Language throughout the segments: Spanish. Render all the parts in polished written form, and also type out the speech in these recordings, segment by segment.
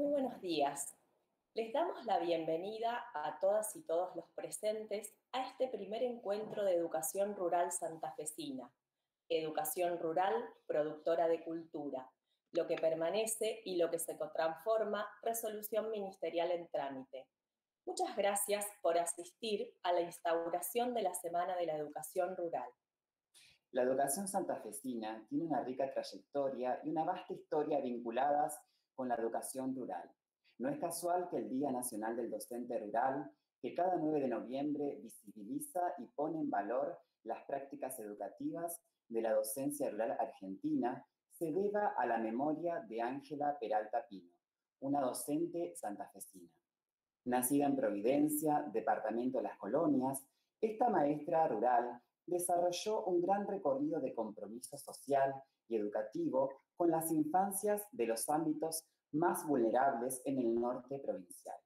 Muy buenos días. Les damos la bienvenida a todas y todos los presentes a este primer encuentro de Educación Rural Santafesina. Educación rural, productora de cultura, lo que permanece y lo que se transforma, resolución ministerial en trámite. Muchas gracias por asistir a la instauración de la Semana de la Educación Rural. La educación santafesina tiene una rica trayectoria y una vasta historia vinculadas con la educación rural. No es casual que el Día Nacional del Docente Rural, que cada 9 de noviembre visibiliza y pone en valor las prácticas educativas de la docencia rural argentina, se deba a la memoria de Ángela Peralta Pino, una docente santafesina. Nacida en Providencia, departamento de Las Colonias, esta maestra rural desarrolló un gran recorrido de compromiso social y educativo con las infancias de los ámbitos más vulnerables en el norte provincial.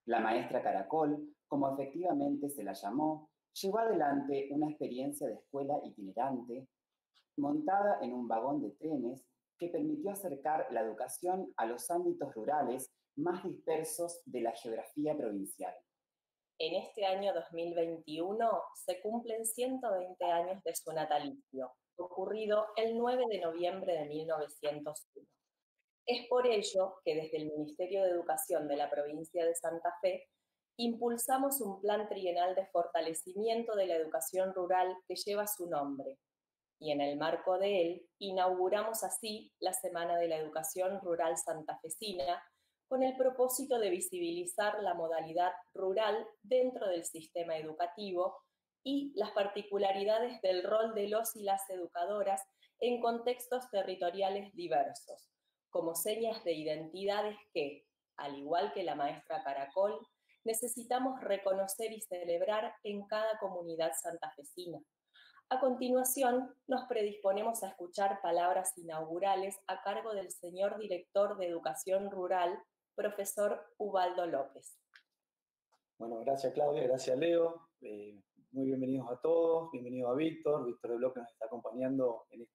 La maestra Caracol, como efectivamente se la llamó, llevó adelante una experiencia de escuela itinerante montada en un vagón de trenes que permitió acercar la educación a los ámbitos rurales más dispersos de la geografía provincial. En este año 2021 se cumplen 120 años de su natalicio, ocurrido el 9 de noviembre de 1901. Es por ello que desde el Ministerio de Educación de la provincia de Santa Fe impulsamos un plan trienal de fortalecimiento de la educación rural que lleva su nombre. Y en el marco de él inauguramos así la Semana de la Educación Rural Santafesina, con el propósito de visibilizar la modalidad rural dentro del sistema educativo y las particularidades del rol de los y las educadoras en contextos territoriales diversos, como señas de identidades que, al igual que la maestra Caracol, necesitamos reconocer y celebrar en cada comunidad santafesina. A continuación, nos predisponemos a escuchar palabras inaugurales a cargo del señor director de Educación Rural, profesor Ubaldo López. Bueno, gracias Claudia, gracias Leo. Muy bienvenidos a todos, bienvenido a Víctor de Bloque que nos está acompañando en el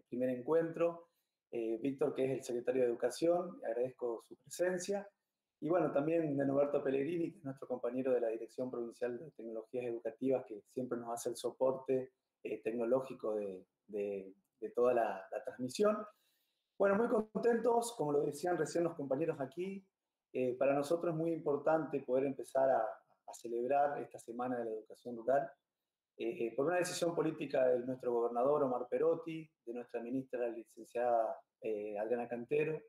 primer encuentro. Víctor, que es el secretario de Educación, le agradezco su presencia. Y bueno, también de Norberto Pellegrini, que es nuestro compañero de la Dirección Provincial de Tecnologías Educativas, que siempre nos hace el soporte tecnológico de toda la transmisión. Bueno, muy contentos, como lo decían recién los compañeros aquí. Para nosotros es muy importante poder empezar a celebrar esta Semana de la Educación Rural por una decisión política de nuestro gobernador Omar Perotti, de nuestra ministra la licenciada Adriana Cantero,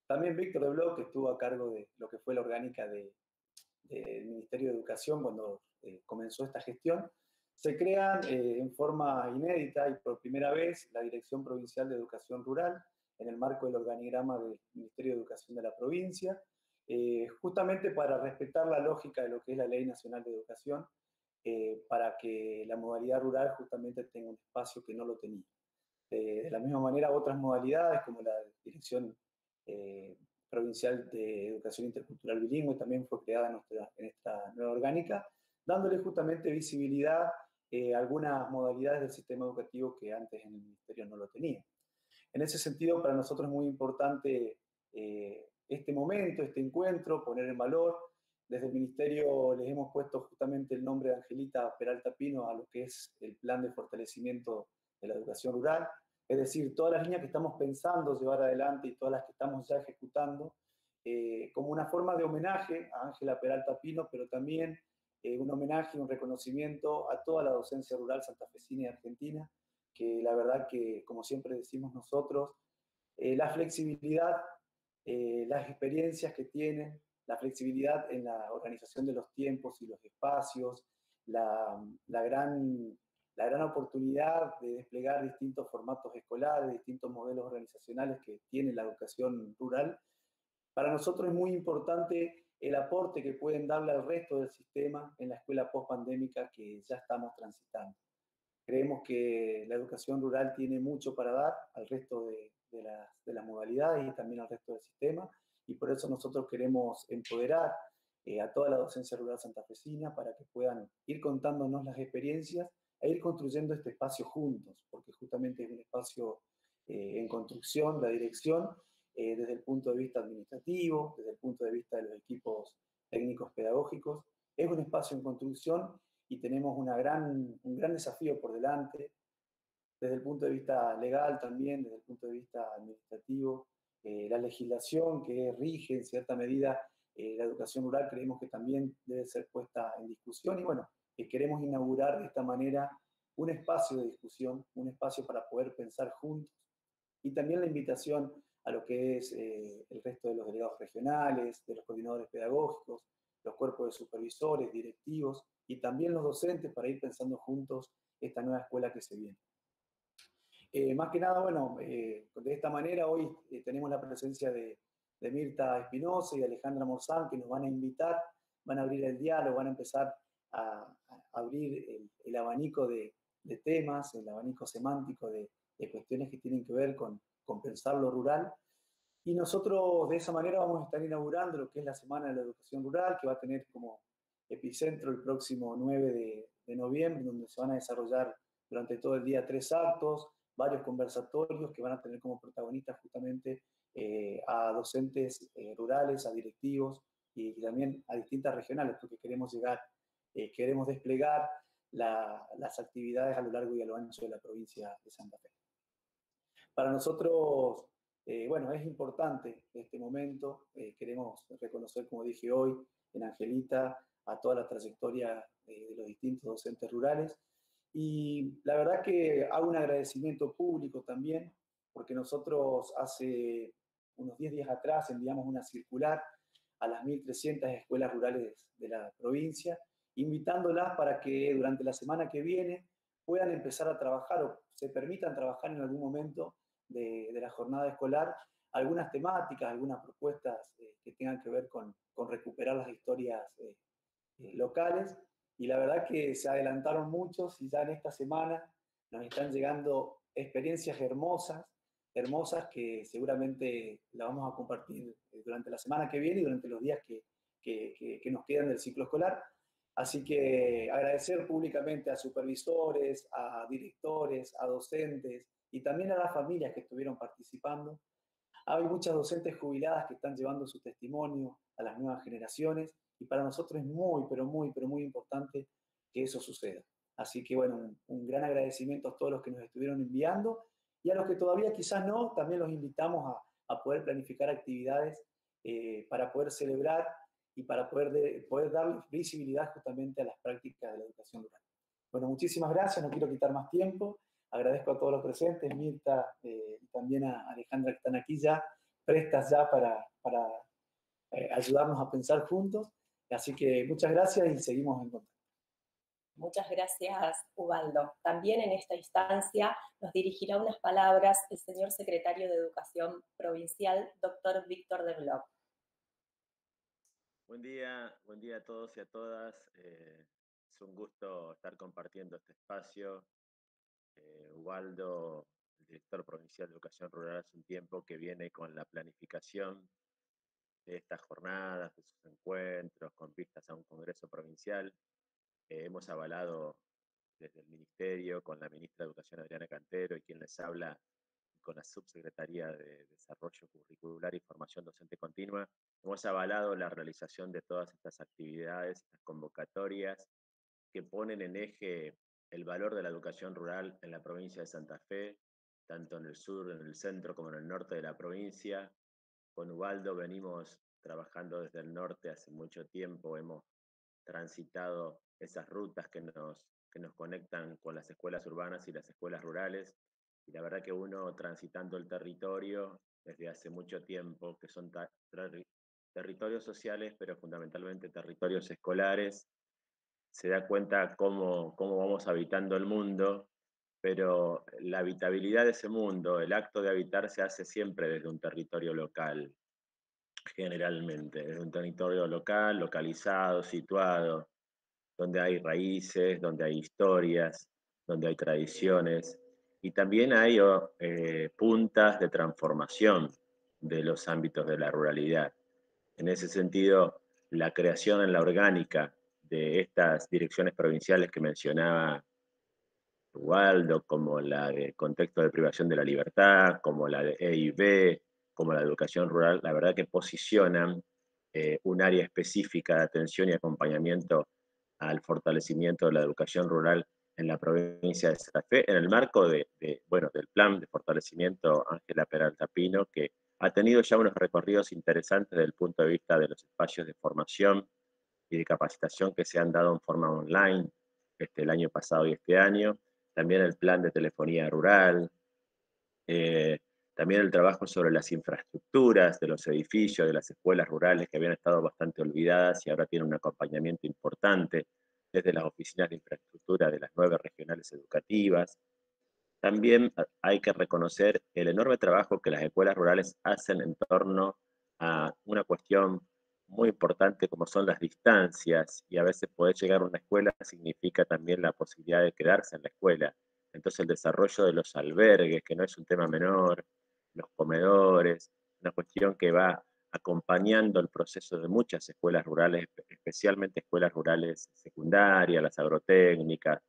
también Víctor de Bloch, que estuvo a cargo de lo que fue la orgánica del Ministerio de Educación cuando comenzó esta gestión. Se crean en forma inédita y por primera vez la Dirección Provincial de Educación Rural en el marco del organigrama del Ministerio de Educación de la provincia, justamente para respetar la lógica de lo que es la Ley Nacional de Educación, para que la modalidad rural justamente tenga un espacio que no lo tenía. De la misma manera, otras modalidades como la Dirección Provincial de Educación Intercultural Bilingüe también fue creada en esta nueva orgánica, dándole justamente visibilidad a algunas modalidades del sistema educativo que antes en el Ministerio no lo tenía. En ese sentido, para nosotros es muy importante este momento, este encuentro, poner en valor. Desde el Ministerio les hemos puesto justamente el nombre de Angelita Peralta Pino a lo que es el plan de fortalecimiento de la educación rural. Es decir, todas las líneas que estamos pensando llevar adelante y todas las que estamos ya ejecutando, como una forma de homenaje a Ángela Peralta Pino, pero también un homenaje, un reconocimiento a toda la docencia rural santafesina y argentina, que la verdad que, como siempre decimos nosotros, la flexibilidad, las experiencias que tienen, la flexibilidad en la organización de los tiempos y los espacios, la gran oportunidad de desplegar distintos formatos escolares, distintos modelos organizacionales que tiene la educación rural. Para nosotros es muy importante el aporte que pueden darle al resto del sistema en la escuela post-pandémica que ya estamos transitando. Creemos que la educación rural tiene mucho para dar al resto de las modalidades y también al resto del sistema, y por eso nosotros queremos empoderar a toda la docencia rural santafesina para que puedan ir contándonos las experiencias e ir construyendo este espacio juntos, porque justamente es un espacio en construcción, la dirección, desde el punto de vista administrativo, desde el punto de vista de los equipos técnicos pedagógicos. Es un espacio en construcción y tenemos un gran desafío por delante, desde el punto de vista legal también, desde el punto de vista administrativo. La legislación que rige en cierta medida la educación rural creemos que también debe ser puesta en discusión y bueno, queremos inaugurar de esta manera un espacio de discusión, un espacio para poder pensar juntos y también la invitación a lo que es el resto de los delegados regionales, de los coordinadores pedagógicos, los cuerpos de supervisores, directivos y también los docentes para ir pensando juntos esta nueva escuela que se viene. Más que nada, bueno, de esta manera hoy tenemos la presencia de Mirta Espinosa y de Alejandra Morzán que nos van a invitar, van a abrir el diálogo, van a empezar a abrir el abanico de temas, el abanico semántico de cuestiones que tienen que ver con pensar lo rural. Y nosotros de esa manera vamos a estar inaugurando lo que es la Semana de la Educación Rural, que va a tener como epicentro el próximo 9 de noviembre, donde se van a desarrollar durante todo el día 3 actos, varios conversatorios que van a tener como protagonistas justamente a docentes rurales, a directivos y también a distintas regionales, porque queremos llegar, queremos desplegar las actividades a lo largo y a lo ancho de la provincia de Santa Fe. Para nosotros, bueno, es importante este momento, queremos reconocer, como dije hoy, en Angelita, a toda la trayectoria de los distintos docentes rurales. Y la verdad que hago un agradecimiento público también, porque nosotros hace unos 10 días atrás enviamos una circular a las 1.300 escuelas rurales de la provincia, invitándolas para que durante la semana que viene puedan empezar a trabajar o se permitan trabajar en algún momento de la jornada escolar algunas temáticas, algunas propuestas que tengan que ver con recuperar las historias locales. Y la verdad que se adelantaron muchos y ya en esta semana nos están llegando experiencias hermosas, hermosas que seguramente la vamos a compartir durante la semana que viene y durante los días que nos quedan del ciclo escolar. Así que agradecer públicamente a supervisores, a directores, a docentes y también a las familias que estuvieron participando. Hay muchas docentes jubiladas que están llevando su testimonio a las nuevas generaciones y para nosotros es muy, pero muy importante que eso suceda. Así que bueno, un gran agradecimiento a todos los que nos estuvieron enviando y a los que todavía quizás no, también los invitamos a poder planificar actividades para poder celebrar y para poder darle visibilidad justamente a las prácticas de la educación rural. Bueno, muchísimas gracias, no quiero quitar más tiempo. Agradezco a todos los presentes, Mirta y también a Alejandra que están aquí ya, prestas ya para ayudarnos a pensar juntos. Así que muchas gracias y seguimos en contacto. Muchas gracias, Ubaldo. También en esta instancia nos dirigirá unas palabras el señor secretario de Educación Provincial, doctor Víctor de Bloch. Buen día a todos y a todas. Es un gusto estar compartiendo este espacio. Ubaldo, el director provincial de Educación Rural, hace un tiempo que viene con la planificación de estas jornadas, de sus encuentros, con vistas a un congreso provincial. Hemos avalado desde el Ministerio, con la ministra de Educación, Adriana Cantero, y quien les habla, con la Subsecretaría de Desarrollo Curricular y Formación Docente Continua, hemos avalado la realización de todas estas actividades, estas convocatorias, que ponen en eje el valor de la educación rural en la provincia de Santa Fe, tanto en el sur, en el centro, como en el norte de la provincia. Con Ubaldo venimos trabajando desde el norte hace mucho tiempo, hemos transitado esas rutas que nos conectan con las escuelas urbanas y las escuelas rurales, y la verdad que uno transitando el territorio desde hace mucho tiempo, que son territorios sociales, pero fundamentalmente territorios escolares, se da cuenta cómo vamos habitando el mundo, pero la habitabilidad de ese mundo, el acto de habitar, se hace siempre desde un territorio local, generalmente, desde un territorio local, localizado, situado, donde hay raíces, donde hay historias, donde hay tradiciones, y también hay puntas de transformación de los ámbitos de la ruralidad. En ese sentido, la creación en la orgánica de estas direcciones provinciales que mencionaba Ubaldo, como la de contexto de privación de la libertad, como la de EIB, como la educación rural, la verdad que posicionan un área específica de atención y acompañamiento al fortalecimiento de la educación rural en la provincia de Santa Fe, en el marco del plan de fortalecimiento Ángela Peralta Pino, que ha tenido ya unos recorridos interesantes desde el punto de vista de los espacios de formación y de capacitación que se han dado en forma online el año pasado y este año, también el plan de telefonía rural, también el trabajo sobre las infraestructuras de los edificios, de las escuelas rurales que habían estado bastante olvidadas y ahora tienen un acompañamiento importante desde las oficinas de infraestructura de las 9 regionales educativas. También hay que reconocer el enorme trabajo que las escuelas rurales hacen en torno a una cuestión muy importante como son las distancias, y a veces poder llegar a una escuela significa también la posibilidad de quedarse en la escuela. Entonces el desarrollo de los albergues, que no es un tema menor, los comedores, una cuestión que va acompañando el proceso de muchas escuelas rurales, especialmente escuelas rurales secundarias, las agrotécnicas,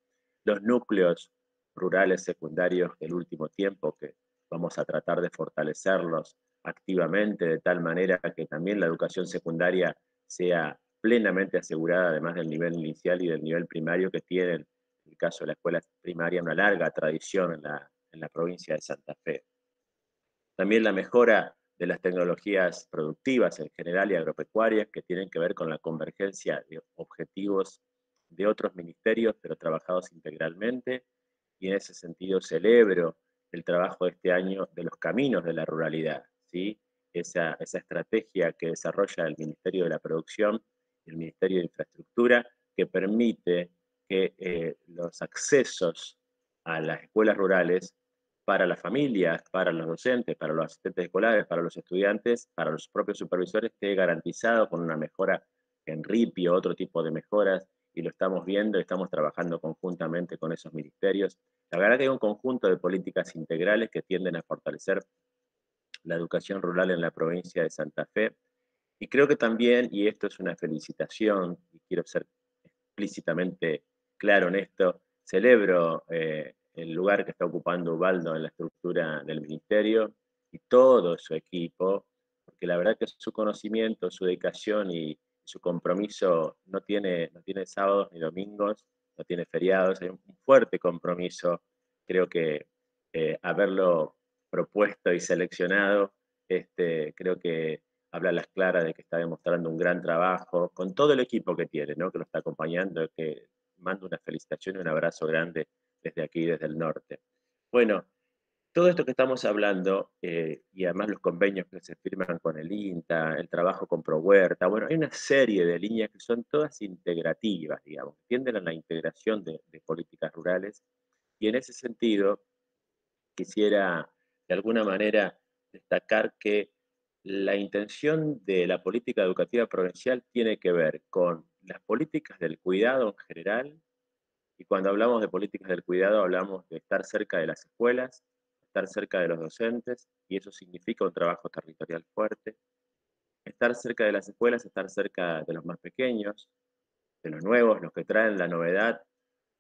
los núcleos rurales secundarios del último tiempo, que vamos a tratar de fortalecerlos activamente de tal manera que también la educación secundaria sea plenamente asegurada, además del nivel inicial y del nivel primario que tienen, en el caso de la escuela primaria, una larga tradición en la provincia de Santa Fe. También la mejora de las tecnologías productivas en general y agropecuarias que tienen que ver con la convergencia de objetivos de otros ministerios, pero trabajados integralmente, y en ese sentido celebro el trabajo de este año de los caminos de la ruralidad, ¿sí? Esa estrategia que desarrolla el Ministerio de la Producción y el Ministerio de Infraestructura, que permite que los accesos a las escuelas rurales para las familias, para los docentes, para los asistentes escolares, para los estudiantes, para los propios supervisores, esté garantizado con una mejora en RIPI o otro tipo de mejoras, y lo estamos viendo, estamos trabajando conjuntamente con esos ministerios. La verdad que hay un conjunto de políticas integrales que tienden a fortalecer la educación rural en la provincia de Santa Fe, y creo que también, y esto es una felicitación, y quiero ser explícitamente claro en esto, celebro el lugar que está ocupando Ubaldo en la estructura del ministerio y todo su equipo, porque la verdad que su conocimiento, su dedicación y su compromiso no tiene sábados ni domingos, no tiene feriados, hay un fuerte compromiso. Creo que haberlo propuesto y seleccionado, creo que habla a las claras de que está demostrando un gran trabajo con todo el equipo que tiene, ¿no? Que lo está acompañando, que mando una felicitación y un abrazo grande desde aquí, desde el norte. Bueno, todo esto que estamos hablando, y además los convenios que se firman con el INTA, el trabajo con ProHuerta, bueno, hay una serie de líneas que son todas integrativas, digamos, que tienden a la integración de políticas rurales, y en ese sentido quisiera de alguna manera destacar que la intención de la política educativa provincial tiene que ver con las políticas del cuidado en general, y cuando hablamos de políticas del cuidado hablamos de estar cerca de las escuelas, estar cerca de los docentes, y eso significa un trabajo territorial fuerte. Estar cerca de las escuelas, estar cerca de los más pequeños, de los nuevos, los que traen la novedad,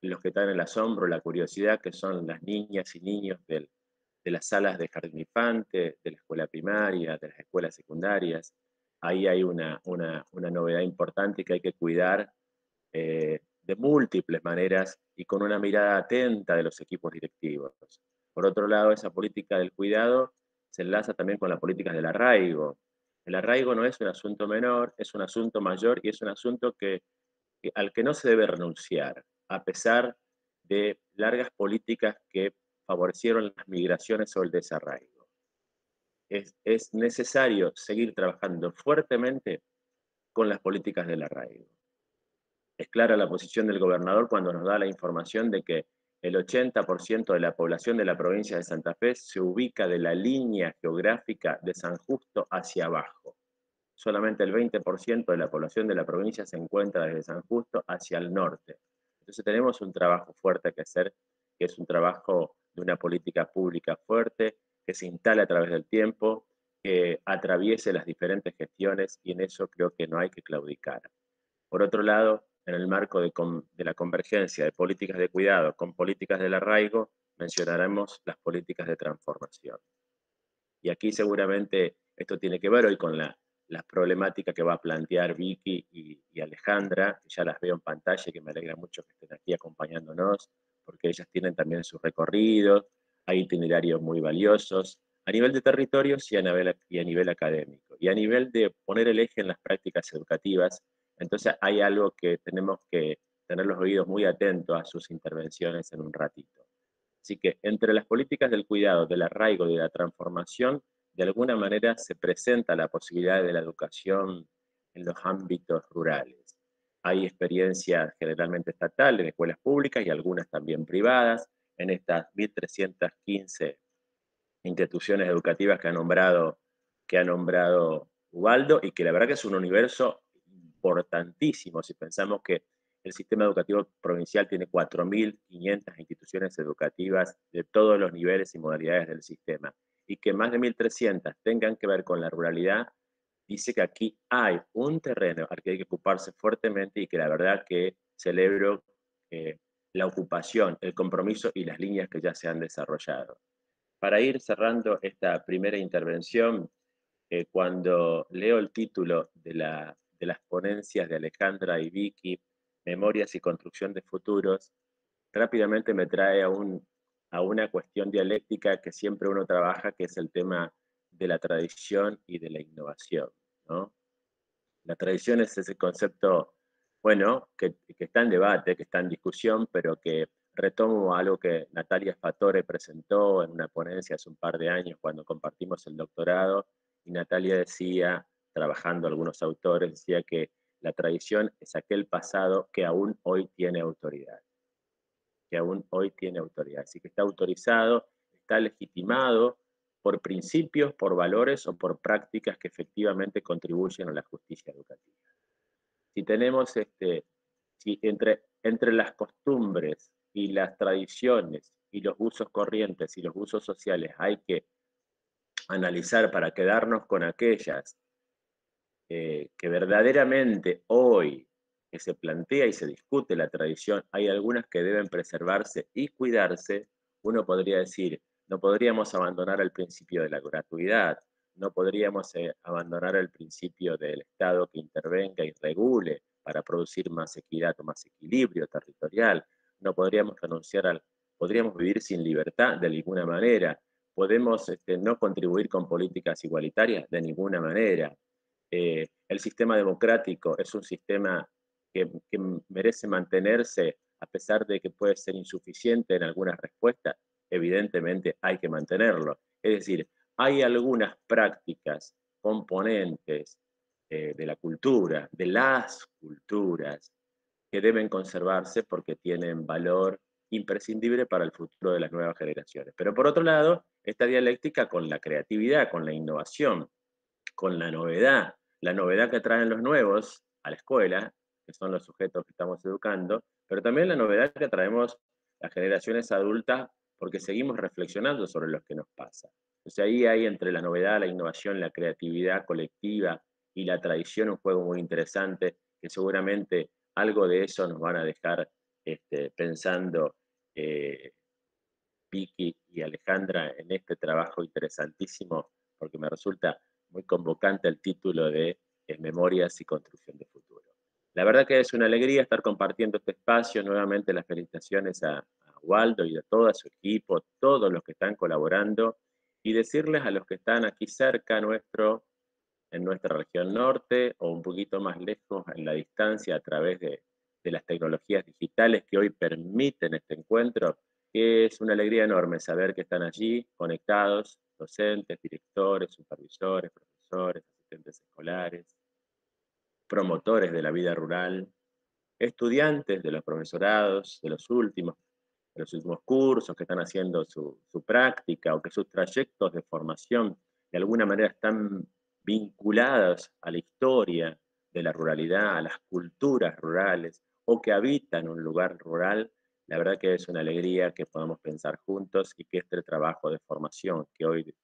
los que traen el asombro, la curiosidad, que son las niñas y niños de las salas de jardín infante, de la escuela primaria, de las escuelas secundarias. Ahí hay una novedad importante que hay que cuidar de múltiples maneras y con una mirada atenta de los equipos directivos. Por otro lado, esa política del cuidado se enlaza también con las políticas del arraigo. El arraigo no es un asunto menor, es un asunto mayor, y es un asunto al que no se debe renunciar, a pesar de largas políticas que favorecieron las migraciones o el desarraigo. Es necesario seguir trabajando fuertemente con las políticas del arraigo. Es clara la posición del gobernador cuando nos da la información de que el 80% de la población de la provincia de Santa Fe se ubica de la línea geográfica de San Justo hacia abajo. Solamente el 20% de la población de la provincia se encuentra desde San Justo hacia el norte. Entonces tenemos un trabajo fuerte que hacer, que es un trabajo de una política pública fuerte, que se instale a través del tiempo, que atraviese las diferentes gestiones, y en eso creo que no hay que claudicar. Por otro lado, en el marco de la convergencia de políticas de cuidado con políticas del arraigo, mencionaremos las políticas de transformación. Y aquí seguramente esto tiene que ver hoy con las problemáticas que va a plantear Vicky y Alejandra, que ya las veo en pantalla y que me alegra mucho que estén aquí acompañándonos, porque ellas tienen también sus recorridos, hay itinerarios muy valiosos, a nivel de territorios y a nivel académico. Y a nivel de poner el eje en las prácticas educativas, entonces hay algo que tenemos que tener los oídos muy atentos a sus intervenciones en un ratito. Así que entre las políticas del cuidado, del arraigo y de la transformación, de alguna manera se presenta la posibilidad de la educación en los ámbitos rurales. Hay experiencias generalmente estatales en escuelas públicas y algunas también privadas. En estas 1.315 instituciones educativas que ha nombrado Ubaldo, y que la verdad que es un universo importantísimo si pensamos que el sistema educativo provincial tiene 4.500 instituciones educativas de todos los niveles y modalidades del sistema, y que más de 1.300 tengan que ver con la ruralidad, dice que aquí hay un terreno al que hay que ocuparse fuertemente y que la verdad que celebro la ocupación, el compromiso y las líneas que ya se han desarrollado. Para ir cerrando esta primera intervención, cuando leo el título de las ponencias de Alejandra y Vicky, Memorias y Construcción de Futuros, rápidamente me trae a una cuestión dialéctica que siempre uno trabaja, que es el tema de la tradición y de la innovación, ¿no? La tradición es ese concepto, bueno, que está en debate, que está en discusión, pero que retomo algo que Natalia Fatore presentó en una ponencia hace un par de años cuando compartimos el doctorado, y Natalia decía, trabajando algunos autores, decía que la tradición es aquel pasado que aún hoy tiene autoridad, que aún hoy tiene autoridad, así que está autorizado, está legitimado por principios, por valores o por prácticas que efectivamente contribuyen a la justicia educativa. Si tenemos si entre las costumbres y las tradiciones y los usos corrientes y los usos sociales hay que analizar para quedarnos con aquellas que verdaderamente hoy que se plantea y se discute la tradición, hay algunas que deben preservarse y cuidarse, uno podría decir, no podríamos abandonar el principio de la gratuidad, no podríamos abandonar el principio del Estado que intervenga y regule para producir más equidad o más equilibrio territorial, no podríamos podríamos vivir sin libertad de ninguna manera, podemos no contribuir con políticas igualitarias de ninguna manera. El sistema democrático es un sistema que merece mantenerse a pesar de que puede ser insuficiente en algunas respuestas, evidentemente hay que mantenerlo. Es decir, hay algunas prácticas, componentes de la cultura, de las culturas, que deben conservarse porque tienen valor imprescindible para el futuro de las nuevas generaciones. Pero por otro lado, esta dialéctica con la creatividad, con la innovación, con la novedad que traen los nuevos a la escuela, que son los sujetos que estamos educando, pero también la novedad que traemos las generaciones adultas porque seguimos reflexionando sobre lo que nos pasa. Entonces ahí hay entre la novedad, la innovación, la creatividad colectiva y la tradición un juego muy interesante que seguramente algo de eso nos van a dejar pensando Vicky y Alejandra en este trabajo interesantísimo, porque me resulta muy convocante el título de Memorias y Construcción de Futuro. La verdad que es una alegría estar compartiendo este espacio, nuevamente las felicitaciones a Waldo y a todo su equipo, todos los que están colaborando, y decirles a los que están aquí cerca en nuestra región norte, o un poquito más lejos en la distancia a través de las tecnologías digitales que hoy permiten este encuentro, que es una alegría enorme saber que están allí conectados, docentes, directores, supervisores, profesores, asistentes escolares, promotores de la vida rural, estudiantes de los profesorados, de los últimos cursos que están haciendo su práctica o que sus trayectos de formación de alguna manera están vinculados a la historia de la ruralidad, a las culturas rurales o que habitan un lugar rural. La verdad que es una alegría que podamos pensar juntos y que este trabajo de formación que hoy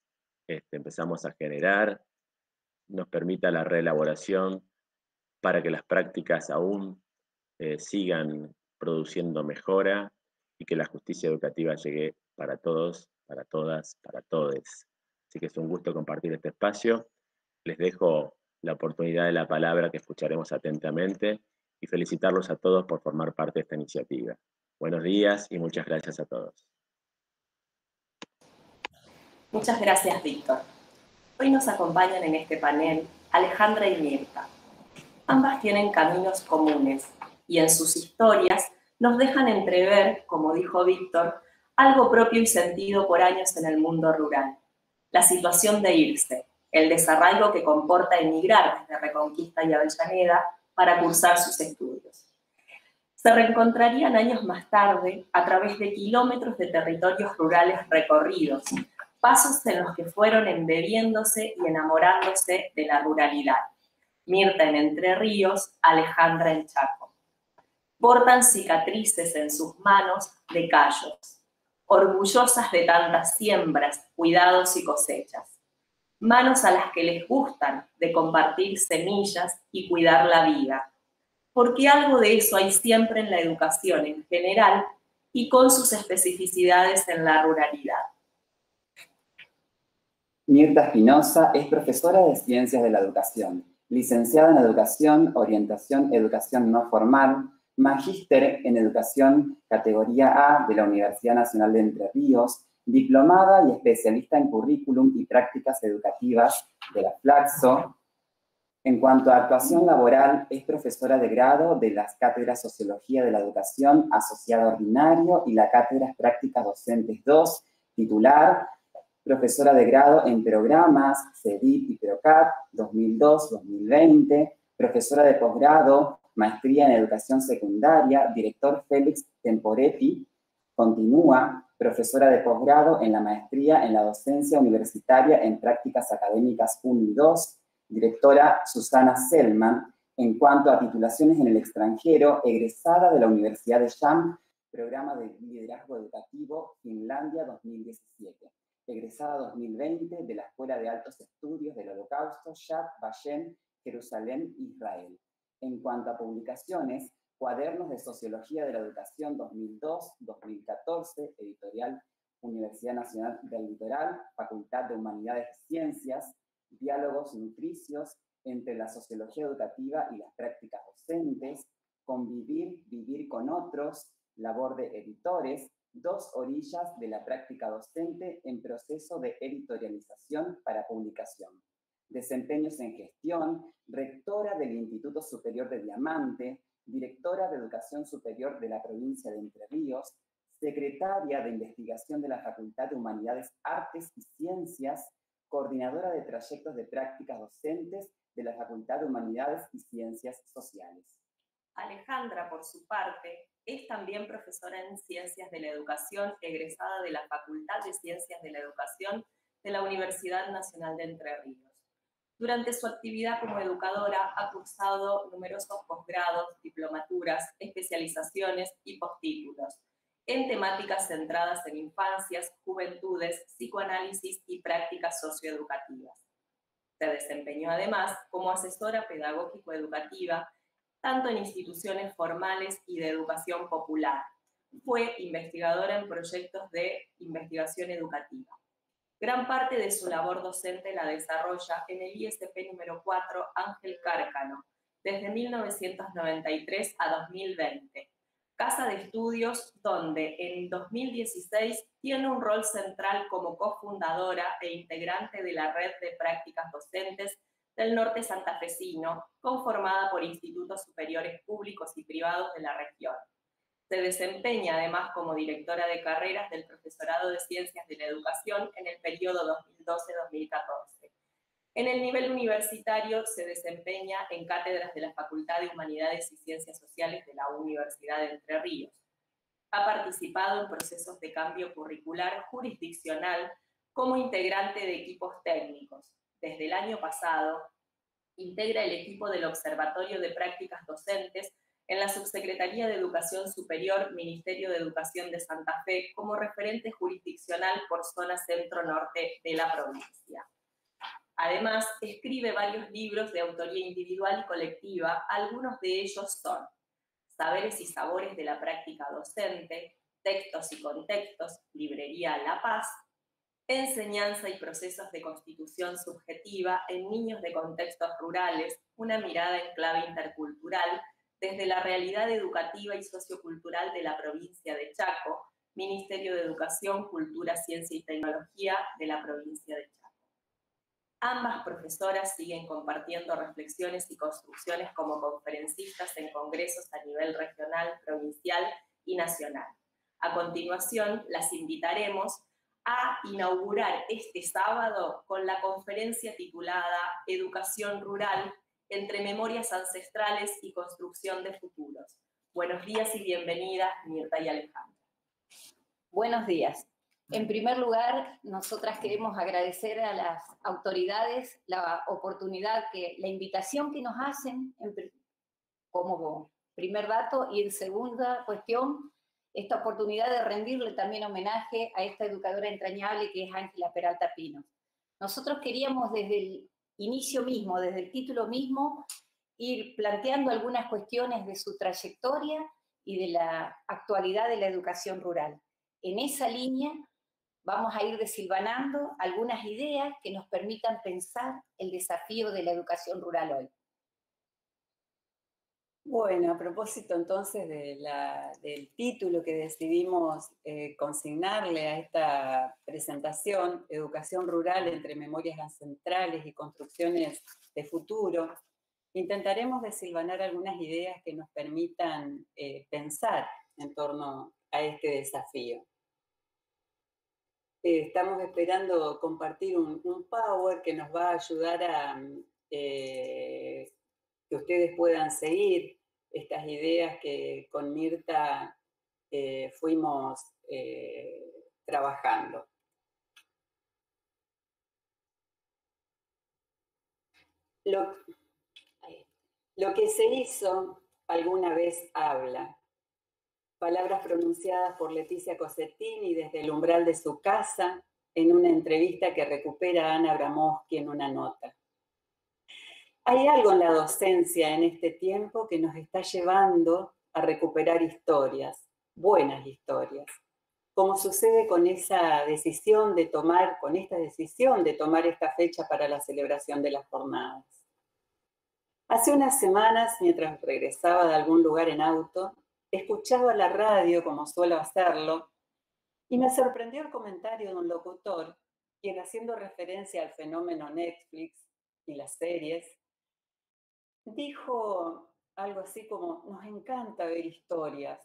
empezamos a generar nos permita la reelaboración para que las prácticas aún sigan produciendo mejora y que la justicia educativa llegue para todos, para todas, para todes. Así Así que es un gusto compartir este espacio. Les dejo la oportunidad de la palabra que escucharemos atentamente y felicitarlos a todos por formar parte de esta iniciativa. Buenos días y muchas gracias a todos. Muchas gracias, Víctor. Hoy nos acompañan en este panel Alejandra y Mirta. Ambas tienen caminos comunes y en sus historias nos dejan entrever, como dijo Víctor, algo propio y sentido por años en el mundo rural. La situación de irse, el desarraigo que comporta emigrar desde Reconquista y Avellaneda para cursar sus estudios. Se reencontrarían años más tarde a través de kilómetros de territorios rurales recorridos, pasos en los que fueron embebiéndose y enamorándose de la ruralidad. Mirta en Entre Ríos, Alejandra en Chaco. Portan cicatrices en sus manos de callos, orgullosas de tantas siembras, cuidados y cosechas. Manos a las que les gustan de compartir semillas y cuidar la vida, porque algo de eso hay siempre en la educación en general y con sus especificidades en la ruralidad. Mirta Espinosa es profesora de Ciencias de la Educación, licenciada en Educación, Orientación, Educación No Formal, magíster en Educación categoría A de la Universidad Nacional de Entre Ríos, diplomada y especialista en Currículum y Prácticas Educativas de la Flaxo. En cuanto a actuación laboral, es profesora de grado de las cátedras Sociología de la Educación, asociada ordinario, y la cátedra Prácticas Docentes 2, titular, profesora de grado en programas, CEDIP y PROCAT, 2002-2020, profesora de posgrado, maestría en educación secundaria, director Félix Temporetti, continúa, profesora de posgrado en la maestría en la docencia universitaria en prácticas académicas 1 y 2, directora Susana Selman. En cuanto a titulaciones en el extranjero, egresada de la Universidad de Cham, programa de liderazgo educativo Finlandia 2017. Egresada 2020 de la Escuela de Altos Estudios del Holocausto, Yad Vashem, Jerusalén, Israel. En cuanto a publicaciones, Cuadernos de Sociología de la Educación 2002-2014, editorial Universidad Nacional del Litoral, Facultad de Humanidades y Ciencias, Diálogos nutricios entre la sociología educativa y las prácticas docentes, Convivir, vivir con otros, labor de editores, 2 orillas de la práctica docente en proceso de editorialización para publicación. Desempeños en gestión, rectora del Instituto Superior de Diamante, directora de Educación Superior de la provincia de Entre Ríos, secretaria de Investigación de la Facultad de Humanidades, Artes y Ciencias, coordinadora de trayectos de prácticas docentes de la Facultad de Humanidades y Ciencias Sociales. Alejandra, por su parte, es también profesora en Ciencias de la Educación, egresada de la Facultad de Ciencias de la Educación de la Universidad Nacional de Entre Ríos. Durante su actividad como educadora ha cursado numerosos posgrados, diplomaturas, especializaciones y postítulos en temáticas centradas en infancias, juventudes, psicoanálisis y prácticas socioeducativas. Se desempeñó además como asesora pedagógico-educativa tanto en instituciones formales y de educación popular. Fue investigadora en proyectos de investigación educativa. Gran parte de su labor docente la desarrolla en el ISP número 4 Ángel Cárcano, desde 1993 a 2020, casa de estudios donde en 2016 tiene un rol central como cofundadora e integrante de la red de prácticas docentes del norte santafesino, conformada por institutos superiores públicos y privados de la región. Se desempeña además como directora de carreras del Profesorado de Ciencias de la Educación en el periodo 2012-2014. En el nivel universitario se desempeña en cátedras de la Facultad de Humanidades y Ciencias Sociales de la Universidad de Entre Ríos. Ha participado en procesos de cambio curricular jurisdiccional como integrante de equipos técnicos. Desde el año pasado, integra el equipo del Observatorio de Prácticas Docentes en la Subsecretaría de Educación Superior, Ministerio de Educación de Santa Fe, como referente jurisdiccional por zona centro-norte de la provincia. Además, escribe varios libros de autoría individual y colectiva, algunos de ellos son Saberes y Sabores de la Práctica Docente, Textos y Contextos, Librería La Paz, enseñanza y procesos de constitución subjetiva en niños de contextos rurales, una mirada en clave intercultural desde la realidad educativa y sociocultural de la provincia de Chaco, Ministerio de Educación, Cultura, Ciencia y Tecnología de la provincia de Chaco. Ambas profesoras siguen compartiendo reflexiones y construcciones como conferencistas en congresos a nivel regional, provincial y nacional. A continuación, las invitaremos a inaugurar este sábado con la conferencia titulada Educación Rural entre memorias ancestrales y construcción de futuros. Buenos días y bienvenidas, Mirta y Alejandra. Buenos días. En primer lugar, nosotras queremos agradecer a las autoridades la oportunidad, la invitación que nos hacen como primer dato, y en segunda cuestión, esta oportunidad de rendirle también homenaje a esta educadora entrañable que es Ángela Peralta Pino. Nosotros queríamos desde el inicio mismo, desde el título mismo, ir planteando algunas cuestiones de su trayectoria y de la actualidad de la educación rural. En esa línea vamos a ir desilvanando algunas ideas que nos permitan pensar el desafío de la educación rural hoy. Bueno, a propósito entonces del título que decidimos consignarle a esta presentación, Educación Rural entre Memorias Ancestrales y Construcciones de Futuro, intentaremos desilvanar algunas ideas que nos permitan pensar en torno a este desafío. Estamos esperando compartir un Power que nos va a ayudar a que ustedes puedan seguir estas ideas que con Mirta fuimos trabajando. Lo que se hizo alguna vez habla. Palabras pronunciadas por Leticia Cossettini desde el umbral de su casa en una entrevista que recupera Ana Abramowski en una nota. Hay algo en la docencia en este tiempo que nos está llevando a recuperar historias, buenas historias, como sucede con esa decisión de tomar, esta fecha para la celebración de las jornadas. Hace unas semanas, mientras regresaba de algún lugar en auto, escuchaba la radio, como suelo hacerlo, y me sorprendió el comentario de un locutor, quien, haciendo referencia al fenómeno Netflix y las series, dijo algo así como: nos encanta ver historias,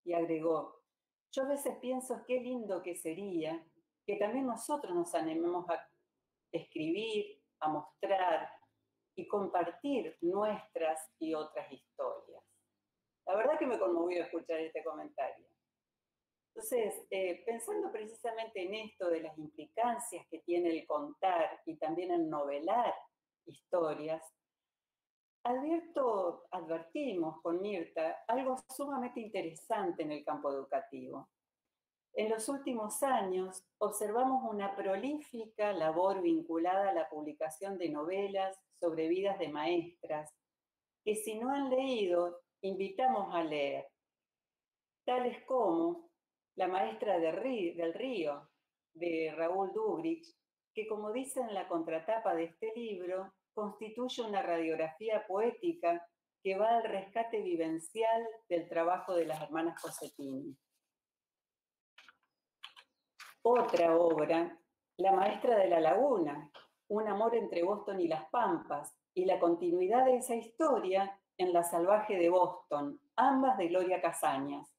y agregó: yo a veces pienso qué lindo que sería que también nosotros nos animemos a escribir, a mostrar y compartir nuestras y otras historias. La verdad que me conmovió escuchar este comentario. Entonces, pensando precisamente en esto de las implicancias que tiene el contar y también el novelar historias, advertimos con Mirta algo sumamente interesante en el campo educativo. En los últimos años observamos una prolífica labor vinculada a la publicación de novelas sobre vidas de maestras, que si no han leído, invitamos a leer, tales como La maestra del río, de Raúl Dubrich, que, como dice en la contratapa de este libro, constituye una radiografía poética que va al rescate vivencial del trabajo de las hermanas Cossettini. Otra obra, La maestra de la laguna, un amor entre Boston y las Pampas, y la continuidad de esa historia en La salvaje de Boston, ambas de Gloria Casañas.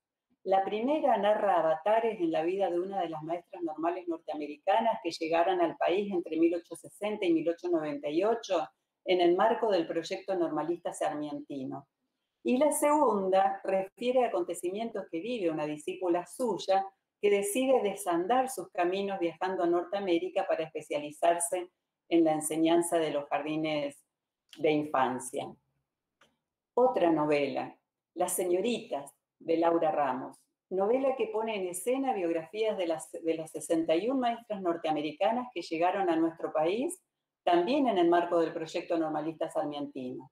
La primera narra avatares en la vida de una de las maestras normales norteamericanas que llegaron al país entre 1860 y 1898 en el marco del proyecto normalista sarmientino. Y la segunda refiere a acontecimientos que vive una discípula suya que decide desandar sus caminos viajando a Norteamérica para especializarse en la enseñanza de los jardines de infancia. Otra novela, Las señoritas, de Laura Ramos, novela que pone en escena biografías de las 61 maestras norteamericanas que llegaron a nuestro país, también en el marco del proyecto normalista sarmientino.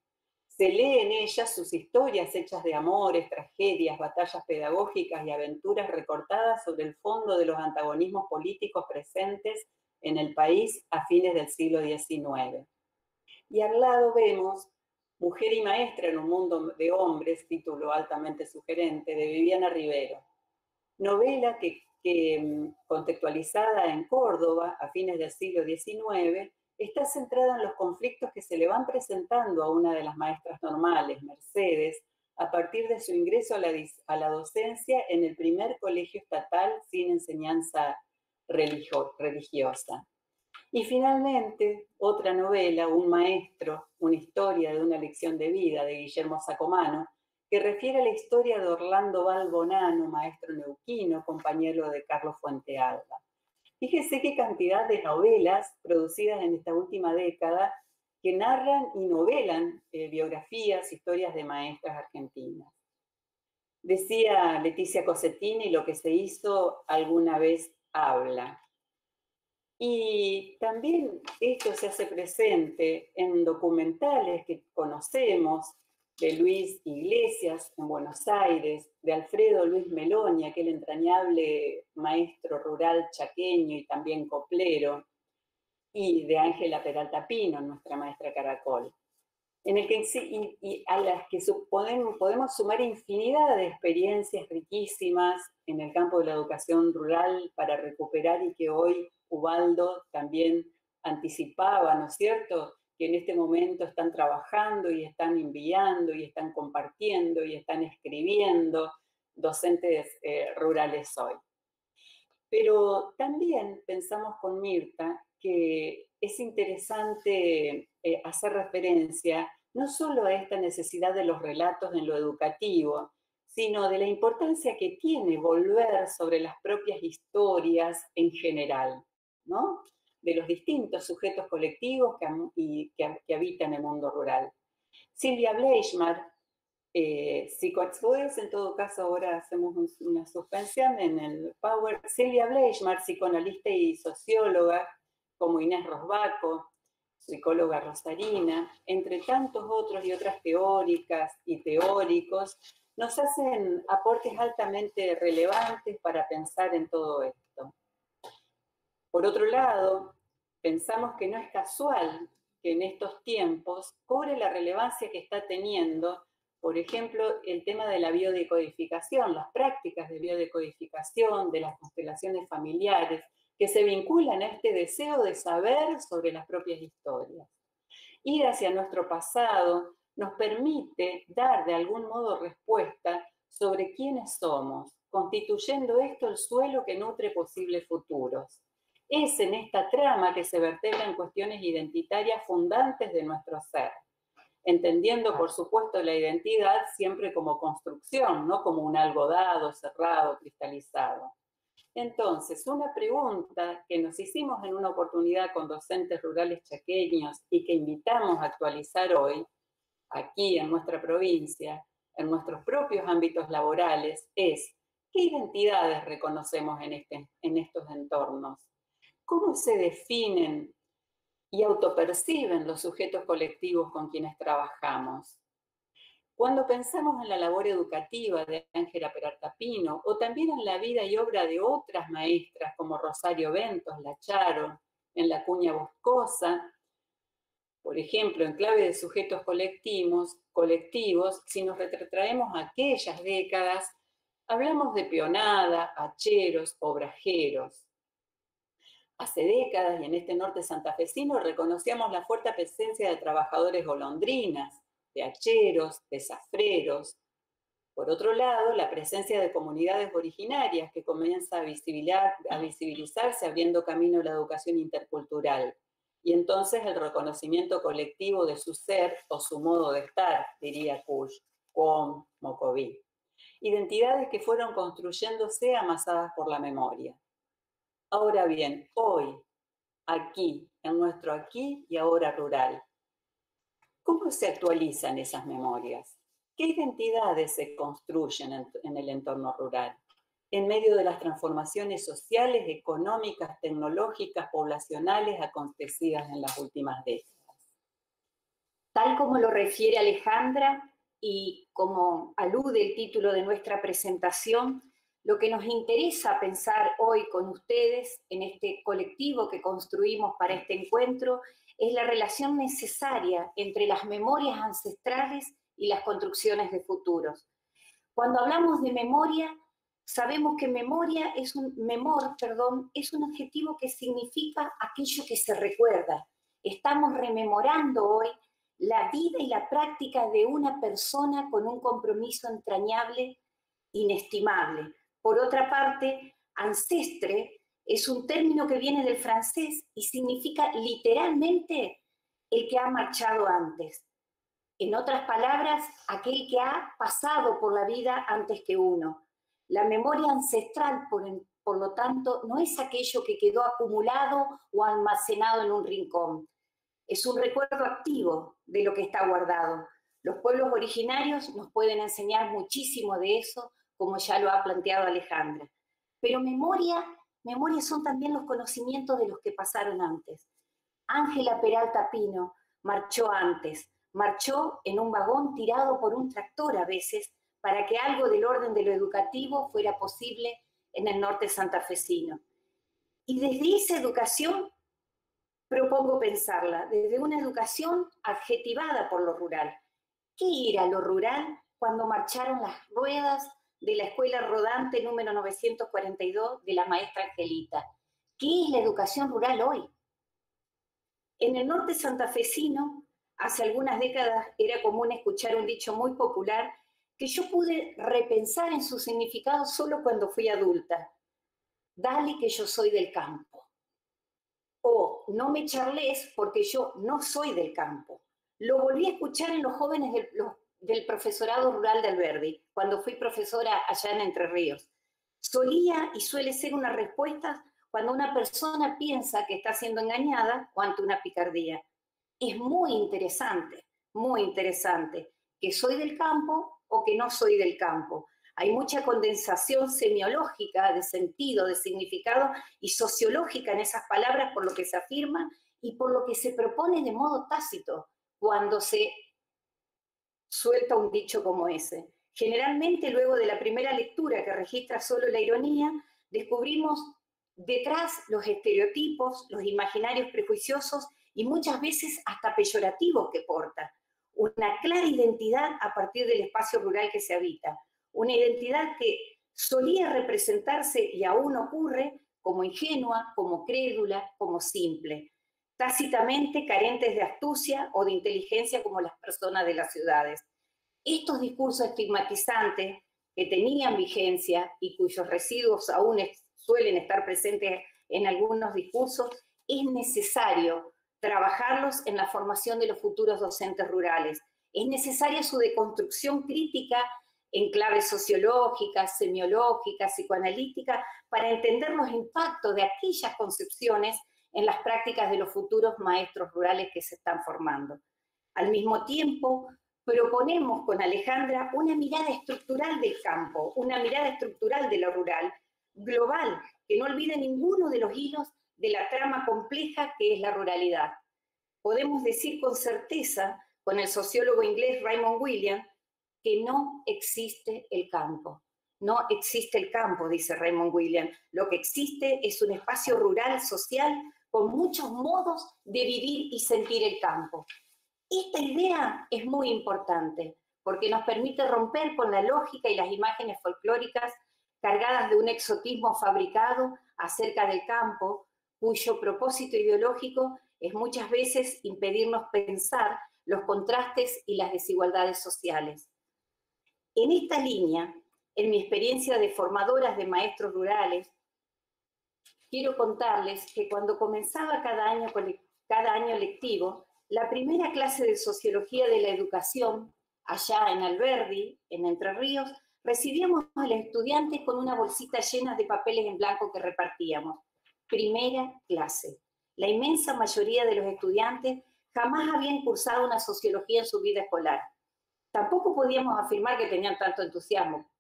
Se lee en ellas sus historias hechas de amores, tragedias, batallas pedagógicas y aventuras recortadas sobre el fondo de los antagonismos políticos presentes en el país a fines del siglo XIX. Y al lado vemos Mujer y maestra en un mundo de hombres, título altamente sugerente, de Viviana Rivero. Novela que contextualizada en Córdoba a fines del siglo XIX, está centrada en los conflictos que se le van presentando a una de las maestras normales, Mercedes, a partir de su ingreso a la docencia en el primer colegio estatal sin enseñanza religiosa. Y finalmente, otra novela, Un maestro, una historia de una lección de vida, de Guillermo Sacomano, que refiere a la historia de Orlando Balbonano, maestro neuquino, compañero de Carlos Fuentealba. Fíjese qué cantidad de novelas producidas en esta última década que narran y novelan biografías, historias de maestras argentinas. Decía Leticia Cossettini, lo que se hizo alguna vez habla. Y también esto se hace presente en documentales que conocemos, de Luis Iglesias en Buenos Aires, de Alfredo Luis Meloni, aquel entrañable maestro rural chaqueño y también coplero, y de Ángela Peralta Pino, nuestra maestra Caracol, en el que, y a las que podemos sumar infinidad de experiencias riquísimas en el campo de la educación rural para recuperar, y que hoy Ubaldo también anticipaba, ¿no es cierto?, que en este momento están trabajando y están enviando y están compartiendo y están escribiendo docentes rurales hoy. Pero también pensamos con Mirta que es interesante hacer referencia no solo a esta necesidad de los relatos en lo educativo, sino de la importancia que tiene volver sobre las propias historias en general, ¿no?, de los distintos sujetos colectivos que habitan el mundo rural. Silvia Bleichmar, si puedes, en todo caso ahora hacemos una suspensión en el Power. Silvia Bleichmar, psicoanalista y socióloga, como Inés Rosbaco, psicóloga rosarina, entre tantos otros y otras teóricas y teóricos, nos hacen aportes altamente relevantes para pensar en todo esto. Por otro lado, pensamos que no es casual que en estos tiempos cobre la relevancia que está teniendo, por ejemplo, el tema de la biodecodificación, las prácticas de biodecodificación, de las constelaciones familiares, que se vinculan a este deseo de saber sobre las propias historias. Ir hacia nuestro pasado nos permite dar de algún modo respuesta sobre quiénes somos, constituyendo esto el suelo que nutre posibles futuros. Es en esta trama que se vertebran cuestiones identitarias fundantes de nuestro ser, entendiendo, por supuesto, la identidad siempre como construcción, no como un algo dado, cerrado, cristalizado. Entonces, una pregunta que nos hicimos en una oportunidad con docentes rurales chaqueños y que invitamos a actualizar hoy, aquí en nuestra provincia, en nuestros propios ámbitos laborales, es: ¿qué identidades reconocemos en estos entornos? ¿Cómo se definen y autoperciben los sujetos colectivos con quienes trabajamos? Cuando pensamos en la labor educativa de Ángela Peralta Pino, o también en la vida y obra de otras maestras como Rosario Ventos, La Charo, en La Cuña Boscosa, por ejemplo, en clave de sujetos colectivos, si nos retrotraemos a aquellas décadas, hablamos de peonada, hacheros, obrajeros. Hace décadas, y en este norte santafesino, reconocíamos la fuerte presencia de trabajadores golondrinas, de hacheros, de zafreros. Por otro lado, la presencia de comunidades originarias que comienza a visibilizarse abriendo camino a la educación intercultural. Y entonces el reconocimiento colectivo de su ser o su modo de estar, diría Kusch, Cuom, Mocoví. Identidades que fueron construyéndose amasadas por la memoria. Ahora bien, hoy, aquí, en nuestro aquí y ahora rural, ¿cómo se actualizan esas memorias? ¿Qué identidades se construyen en el entorno rural? En medio de las transformaciones sociales, económicas, tecnológicas, poblacionales acontecidas en las últimas décadas. Tal como lo refiere Alejandra y como alude el título de nuestra presentación, lo que nos interesa pensar hoy con ustedes en este colectivo que construimos para este encuentro es la relación necesaria entre las memorias ancestrales y las construcciones de futuros. Cuando hablamos de memoria, sabemos que memoria es es un adjetivo que significa aquello que se recuerda. Estamos rememorando hoy la vida y la práctica de una persona con un compromiso entrañable, inestimable. Por otra parte, ancestre es un término que viene del francés y significa literalmente el que ha marchado antes. En otras palabras, aquel que ha pasado por la vida antes que uno. La memoria ancestral, por lo tanto, no es aquello que quedó acumulado o almacenado en un rincón. Es un recuerdo activo de lo que está guardado. Los pueblos originarios nos pueden enseñar muchísimo de eso, como ya lo ha planteado Alejandra. Pero memoria son también los conocimientos de los que pasaron antes. Ángela Peralta Pino marchó antes, marchó en un vagón tirado por un tractor a veces, para que algo del orden de lo educativo fuera posible en el norte santafesino. Y desde esa educación propongo pensarla, desde una educación adjetivada por lo rural. ¿Qué era lo rural cuando marcharon las ruedas de la escuela rodante número 942 de la maestra Angelita? ¿Qué es la educación rural hoy? En el norte santafesino, hace algunas décadas era común escuchar un dicho muy popular que yo pude repensar en su significado solo cuando fui adulta. Dale que yo soy del campo. O no me charles porque yo no soy del campo. Lo volví a escuchar en los jóvenes del profesorado rural de Alberdi, cuando fui profesora allá en Entre Ríos. Solía y suele ser una respuesta cuando una persona piensa que está siendo engañada o ante una picardía. Es muy interesante que soy del campo o que no soy del campo. Hay mucha condensación semiológica de sentido, de significado y sociológica en esas palabras por lo que se afirma y por lo que se propone de modo tácito cuando se suelta un dicho como ese. Generalmente, luego de la primera lectura que registra solo la ironía, descubrimos detrás los estereotipos, los imaginarios prejuiciosos y muchas veces hasta peyorativos que porta. Una clara identidad a partir del espacio rural que se habita. Una identidad que solía representarse y aún ocurre como ingenua, como crédula, como simple. Tácitamente carentes de astucia o de inteligencia como las personas de las ciudades. Estos discursos estigmatizantes que tenían vigencia y cuyos residuos aún suelen estar presentes en algunos discursos, es necesario trabajarlos en la formación de los futuros docentes rurales. Es necesaria su deconstrucción crítica en claves sociológicas, semiológicas, psicoanalíticas, para entender los impactos de aquellas concepciones en las prácticas de los futuros maestros rurales que se están formando. Al mismo tiempo, proponemos con Alejandra una mirada estructural del campo, una mirada estructural de lo rural, global, que no olvide ninguno de los hilos de la trama compleja que es la ruralidad. Podemos decir con certeza, con el sociólogo inglés Raymond Williams, que no existe el campo. No existe el campo, dice Raymond Williams. Lo que existe es un espacio rural, social, con muchos modos de vivir y sentir el campo. Esta idea es muy importante porque nos permite romper con la lógica y las imágenes folclóricas cargadas de un exotismo fabricado acerca del campo, cuyo propósito ideológico es muchas veces impedirnos pensar los contrastes y las desigualdades sociales. En esta línea, en mi experiencia de formadoras de maestros rurales, quiero contarles que cuando comenzaba cada año lectivo, la primera clase de Sociología de la Educación, allá en Alberdi, en Entre Ríos, recibíamos a los estudiantes con una bolsita llena de papeles en blanco que repartíamos. Primera clase. La inmensa mayoría de los estudiantes jamás habían cursado una sociología en su vida escolar. Tampoco podíamos afirmar que tenían tanto entusiasmo,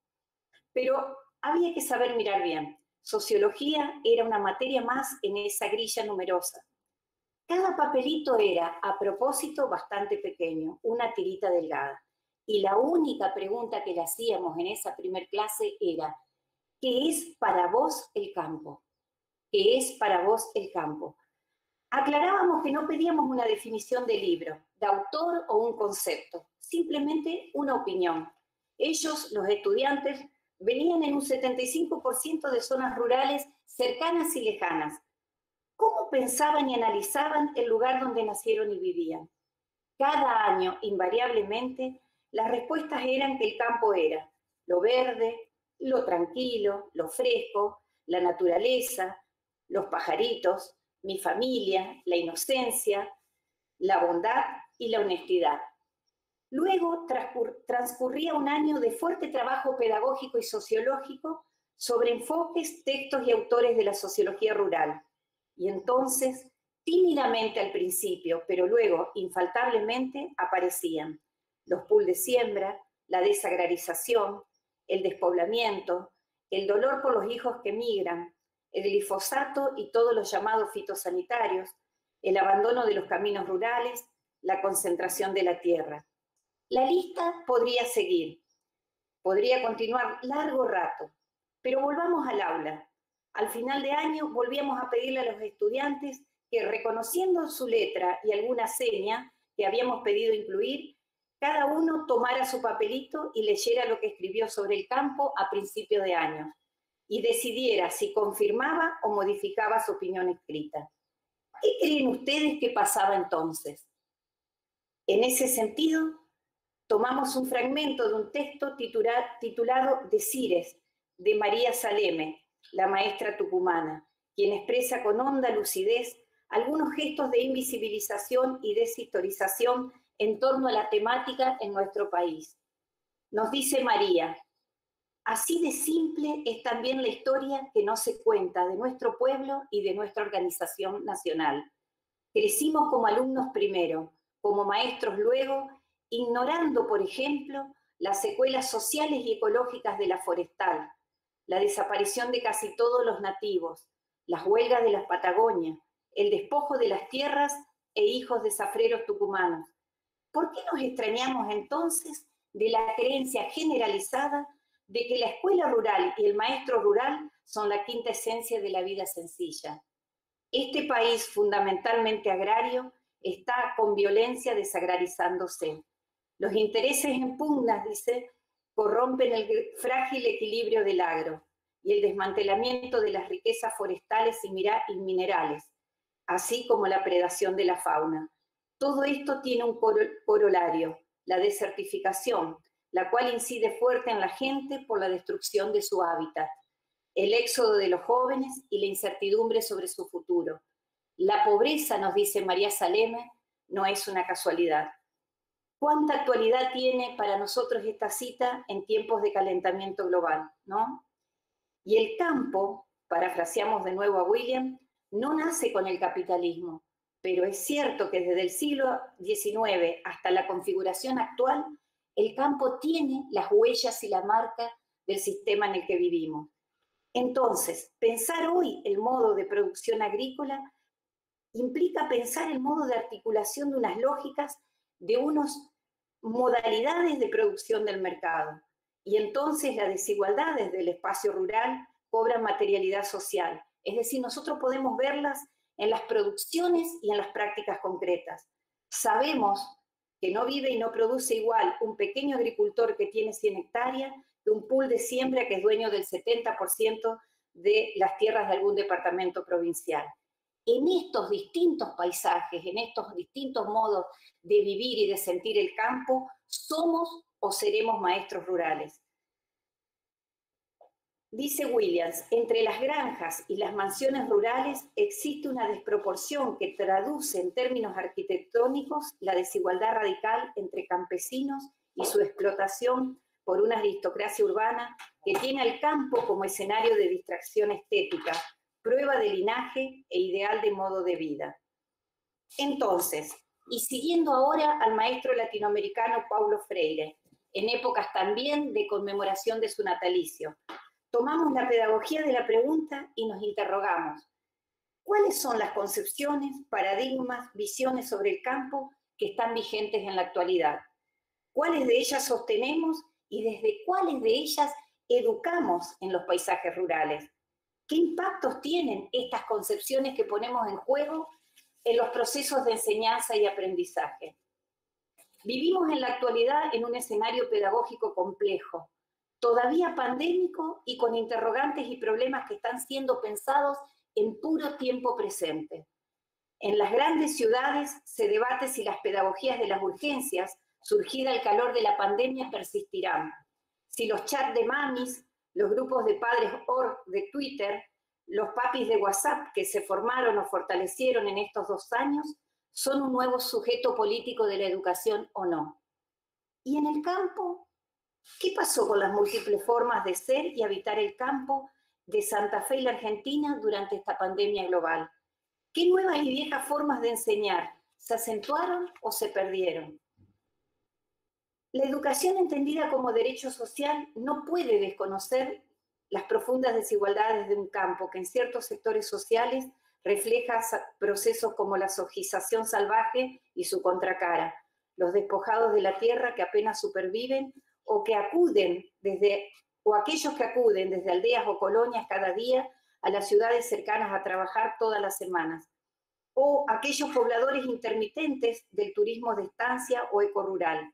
pero había que saber mirar bien. Sociología era una materia más en esa grilla numerosa. Cada papelito era, a propósito, bastante pequeño, una tirita delgada. Y la única pregunta que le hacíamos en esa primer clase era, ¿qué es para vos el campo? ¿Qué es para vos el campo? Aclarábamos que no pedíamos una definición de libro, de autor o un concepto, simplemente una opinión. Ellos, los estudiantes, venían en un 75% de zonas rurales cercanas y lejanas. ¿Cómo pensaban y analizaban el lugar donde nacieron y vivían? Cada año, invariablemente, las respuestas eran que el campo era lo verde, lo tranquilo, lo fresco, la naturaleza, los pajaritos, mi familia, la inocencia, la bondad y la honestidad. Luego transcurría un año de fuerte trabajo pedagógico y sociológico sobre enfoques, textos y autores de la sociología rural. Y entonces, tímidamente al principio, pero luego infaltablemente, aparecían los pools de siembra, la desagrarización, el despoblamiento, el dolor por los hijos que migran, el glifosato y todos los llamados fitosanitarios, el abandono de los caminos rurales, la concentración de la tierra. La lista podría seguir, podría continuar largo rato, pero volvamos al aula. Al final de año volvíamos a pedirle a los estudiantes que, reconociendo su letra y alguna seña que habíamos pedido incluir, cada uno tomara su papelito y leyera lo que escribió sobre el campo a principio de año y decidiera si confirmaba o modificaba su opinión escrita. ¿Qué creen ustedes que pasaba entonces? En ese sentido, tomamos un fragmento de un texto titulado Decires, de María Saleme, la maestra tucumana, quien expresa con honda lucidez algunos gestos de invisibilización y deshistorización en torno a la temática en nuestro país. Nos dice María, así de simple es también la historia que no se cuenta de nuestro pueblo y de nuestra organización nacional. Crecimos como alumnos primero, como maestros luego, ignorando, por ejemplo, las secuelas sociales y ecológicas de la forestal, la desaparición de casi todos los nativos, las huelgas de las Patagonias, el despojo de las tierras e hijos de zafreros tucumanos. ¿Por qué nos extrañamos entonces de la creencia generalizada de que la escuela rural y el maestro rural son la quinta esencia de la vida sencilla? Este país fundamentalmente agrario está con violencia desagrarizándose. Los intereses en pugnas, dice, corrompen el frágil equilibrio del agro y el desmantelamiento de las riquezas forestales y minerales, así como la predación de la fauna. Todo esto tiene un corolario, la desertificación, la cual incide fuerte en la gente por la destrucción de su hábitat, el éxodo de los jóvenes y la incertidumbre sobre su futuro. La pobreza, nos dice María Saleme, no es una casualidad. ¿Cuánta actualidad tiene para nosotros esta cita en tiempos de calentamiento global, ¿no? Y el campo, parafraseamos de nuevo a William, no nace con el capitalismo, pero es cierto que desde el siglo XIX hasta la configuración actual, el campo tiene las huellas y la marca del sistema en el que vivimos. Entonces, pensar hoy el modo de producción agrícola implica pensar el modo de articulación de unas lógicas, de unas modalidades de producción del mercado. Y entonces las desigualdades del espacio rural cobran materialidad social. Es decir, nosotros podemos verlas en las producciones y en las prácticas concretas. Sabemos que no vive y no produce igual un pequeño agricultor que tiene 100 hectáreas que un pool de siembra que es dueño del 70% de las tierras de algún departamento provincial. En estos distintos paisajes, en estos distintos modos de vivir y de sentir el campo, somos o seremos maestros rurales. Dice Williams, entre las granjas y las mansiones rurales existe una desproporción que traduce en términos arquitectónicos la desigualdad radical entre campesinos y su explotación por una aristocracia urbana que tiene al campo como escenario de distracción estética, prueba de linaje e ideal de modo de vida. Entonces, y siguiendo ahora al maestro latinoamericano Paulo Freire, en épocas también de conmemoración de su natalicio, tomamos la pedagogía de la pregunta y nos interrogamos, ¿Cuáles son las concepciones, paradigmas, visiones sobre el campo que están vigentes en la actualidad? ¿Cuáles de ellas sostenemos y desde cuáles de ellas educamos en los paisajes rurales? ¿Qué impactos tienen estas concepciones que ponemos en juego en los procesos de enseñanza y aprendizaje? Vivimos en la actualidad en un escenario pedagógico complejo, todavía pandémico y con interrogantes y problemas que están siendo pensados en puro tiempo presente. En las grandes ciudades se debate si las pedagogías de las urgencias, surgida al calor de la pandemia, persistirán. Si los chats de mamis, los grupos de padres de Twitter, los papis de WhatsApp que se formaron o fortalecieron en estos 2 años, son un nuevo sujeto político de la educación o no. ¿Y en el campo? ¿Qué pasó con las múltiples formas de ser y habitar el campo de Santa Fe y la Argentina durante esta pandemia global? ¿Qué nuevas y viejas formas de enseñar se acentuaron o se perdieron? La educación entendida como derecho social no puede desconocer las profundas desigualdades de un campo que en ciertos sectores sociales refleja procesos como la sojización salvaje y su contracara, los despojados de la tierra que apenas superviven o aquellos que acuden desde aldeas o colonias cada día a las ciudades cercanas a trabajar todas las semanas, o aquellos pobladores intermitentes del turismo de estancia o ecorural.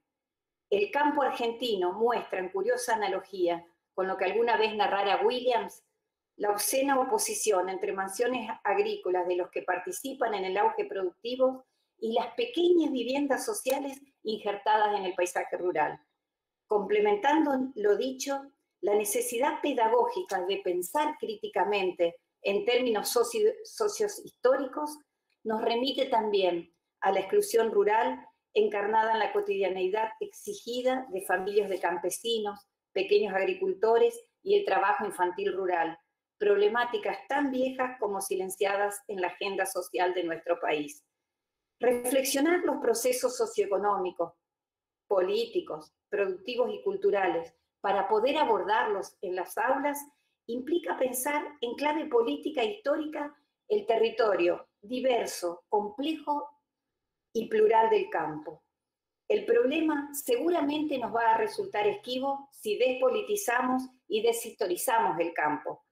El campo argentino muestra en curiosa analogía con lo que alguna vez narrara Williams, la obscena oposición entre mansiones agrícolas de los que participan en el auge productivo y las pequeñas viviendas sociales injertadas en el paisaje rural. Complementando lo dicho, la necesidad pedagógica de pensar críticamente en términos sociohistóricos nos remite también a la exclusión rural encarnada en la cotidianeidad exigida de familias de campesinos, pequeños agricultores y el trabajo infantil rural, problemáticas tan viejas como silenciadas en la agenda social de nuestro país. Reflexionar los procesos socioeconómicos, políticos, productivos y culturales para poder abordarlos en las aulas implica pensar en clave política e histórica el territorio diverso, complejo y plural del campo. El problema seguramente nos va a resultar esquivo si despolitizamos y deshistorizamos el campo.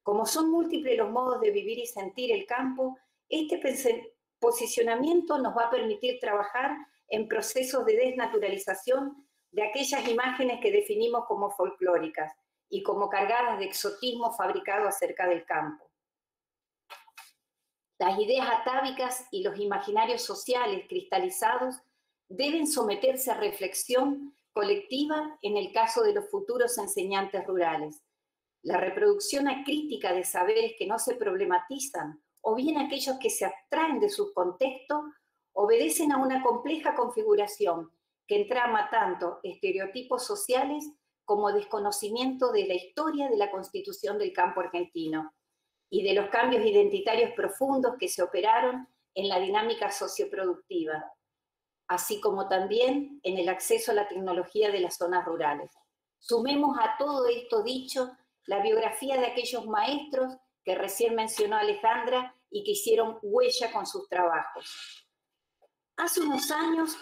Como son múltiples los modos de vivir y sentir el campo, este posicionamiento nos va a permitir trabajar en procesos de desnaturalización de aquellas imágenes que definimos como folclóricas y como cargadas de exotismo fabricado acerca del campo. Las ideas atávicas y los imaginarios sociales cristalizados deben someterse a reflexión colectiva en el caso de los futuros enseñantes rurales. La reproducción acrítica de saberes que no se problematizan, o bien aquellos que se abstraen de su contexto, obedecen a una compleja configuración que entrama tanto estereotipos sociales como desconocimiento de la historia de la constitución del campo argentino y de los cambios identitarios profundos que se operaron en la dinámica socioproductiva, así como también en el acceso a la tecnología de las zonas rurales. Sumemos a todo esto dicho la biografía de aquellos maestros que recién mencionó Alejandra y que hicieron huella con sus trabajos. Hace unos años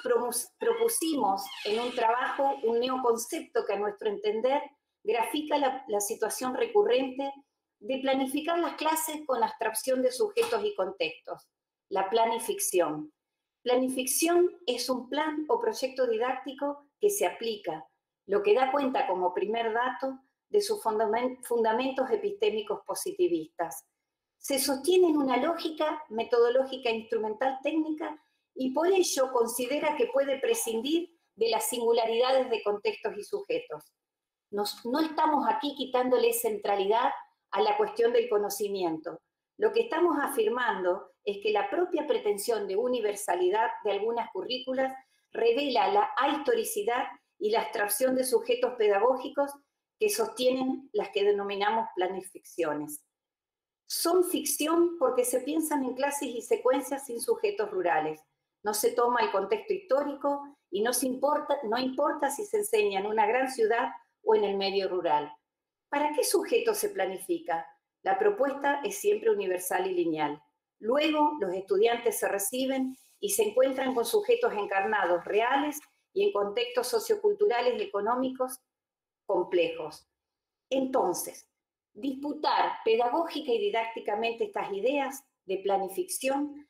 propusimos en un trabajo un neoconcepto que a nuestro entender grafica la situación recurrente de planificar las clases con abstracción de sujetos y contextos, la planificción. Planificción es un plan o proyecto didáctico que se aplica, lo que da cuenta como primer dato de sus fundamentos epistémicos positivistas. Se sostiene en una lógica metodológica e instrumental técnica y por ello considera que puede prescindir de las singularidades de contextos y sujetos. No estamos aquí quitándole centralidad a la cuestión del conocimiento. Lo que estamos afirmando es que la propia pretensión de universalidad de algunas currículas revela la ahistoricidad y la abstracción de sujetos pedagógicos que sostienen las que denominamos planificciones. Son ficción porque se piensan en clases y secuencias sin sujetos rurales. No se toma el contexto histórico y no importa si se enseña en una gran ciudad o en el medio rural. ¿Para qué sujeto se planifica? La propuesta es siempre universal y lineal. Luego, los estudiantes se reciben y se encuentran con sujetos encarnados reales y en contextos socioculturales y económicos complejos. Entonces, disputar pedagógica y didácticamente estas ideas de planificación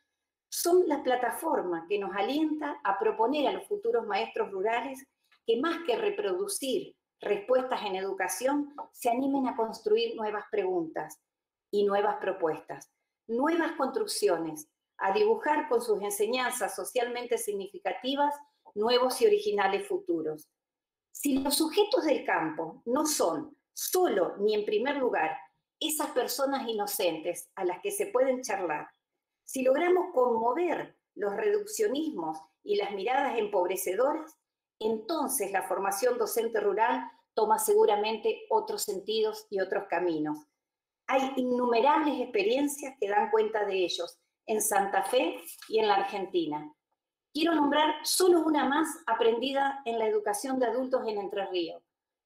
son la plataforma que nos alienta a proponer a los futuros maestros rurales que más que reproducir respuestas en educación, se animen a construir nuevas preguntas y nuevas propuestas, nuevas construcciones, a dibujar con sus enseñanzas socialmente significativas nuevos y originales futuros. Si los sujetos del campo no son solo ni en primer lugar esas personas inocentes a las que se pueden charlar, si logramos conmover los reduccionismos y las miradas empobrecedoras, entonces la formación docente rural toma seguramente otros sentidos y otros caminos. Hay innumerables experiencias que dan cuenta de ellos en Santa Fe y en la Argentina. Quiero nombrar solo una más aprendida en la educación de adultos en Entre Ríos,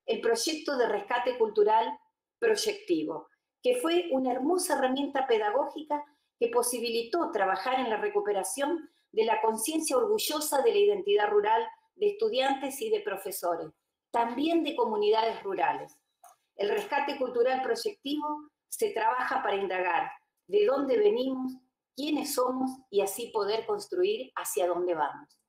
el proyecto de rescate cultural proyectivo, que fue una hermosa herramienta pedagógica que posibilitó trabajar en la recuperación de la conciencia orgullosa de la identidad rural de estudiantes y de profesores, también de comunidades rurales. El rescate cultural proyectivo se trabaja para indagar de dónde venimos, quiénes somos y así poder construir hacia dónde vamos.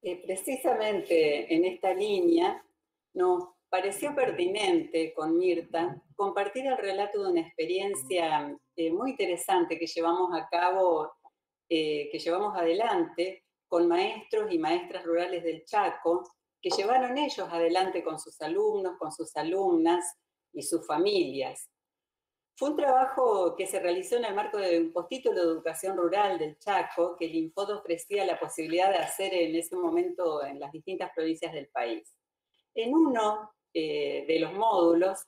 Precisamente en esta línea nos pareció pertinente con Mirta compartir el relato de una experiencia muy interesante que llevamos a cabo, que llevamos adelante con maestros y maestras rurales del Chaco, que llevaron ellos adelante con sus alumnos, con sus alumnas y sus familias. Fue un trabajo que se realizó en el marco de un postítulo de educación rural del Chaco, que el Infod ofrecía la posibilidad de hacer en ese momento en las distintas provincias del país. En uno de los módulos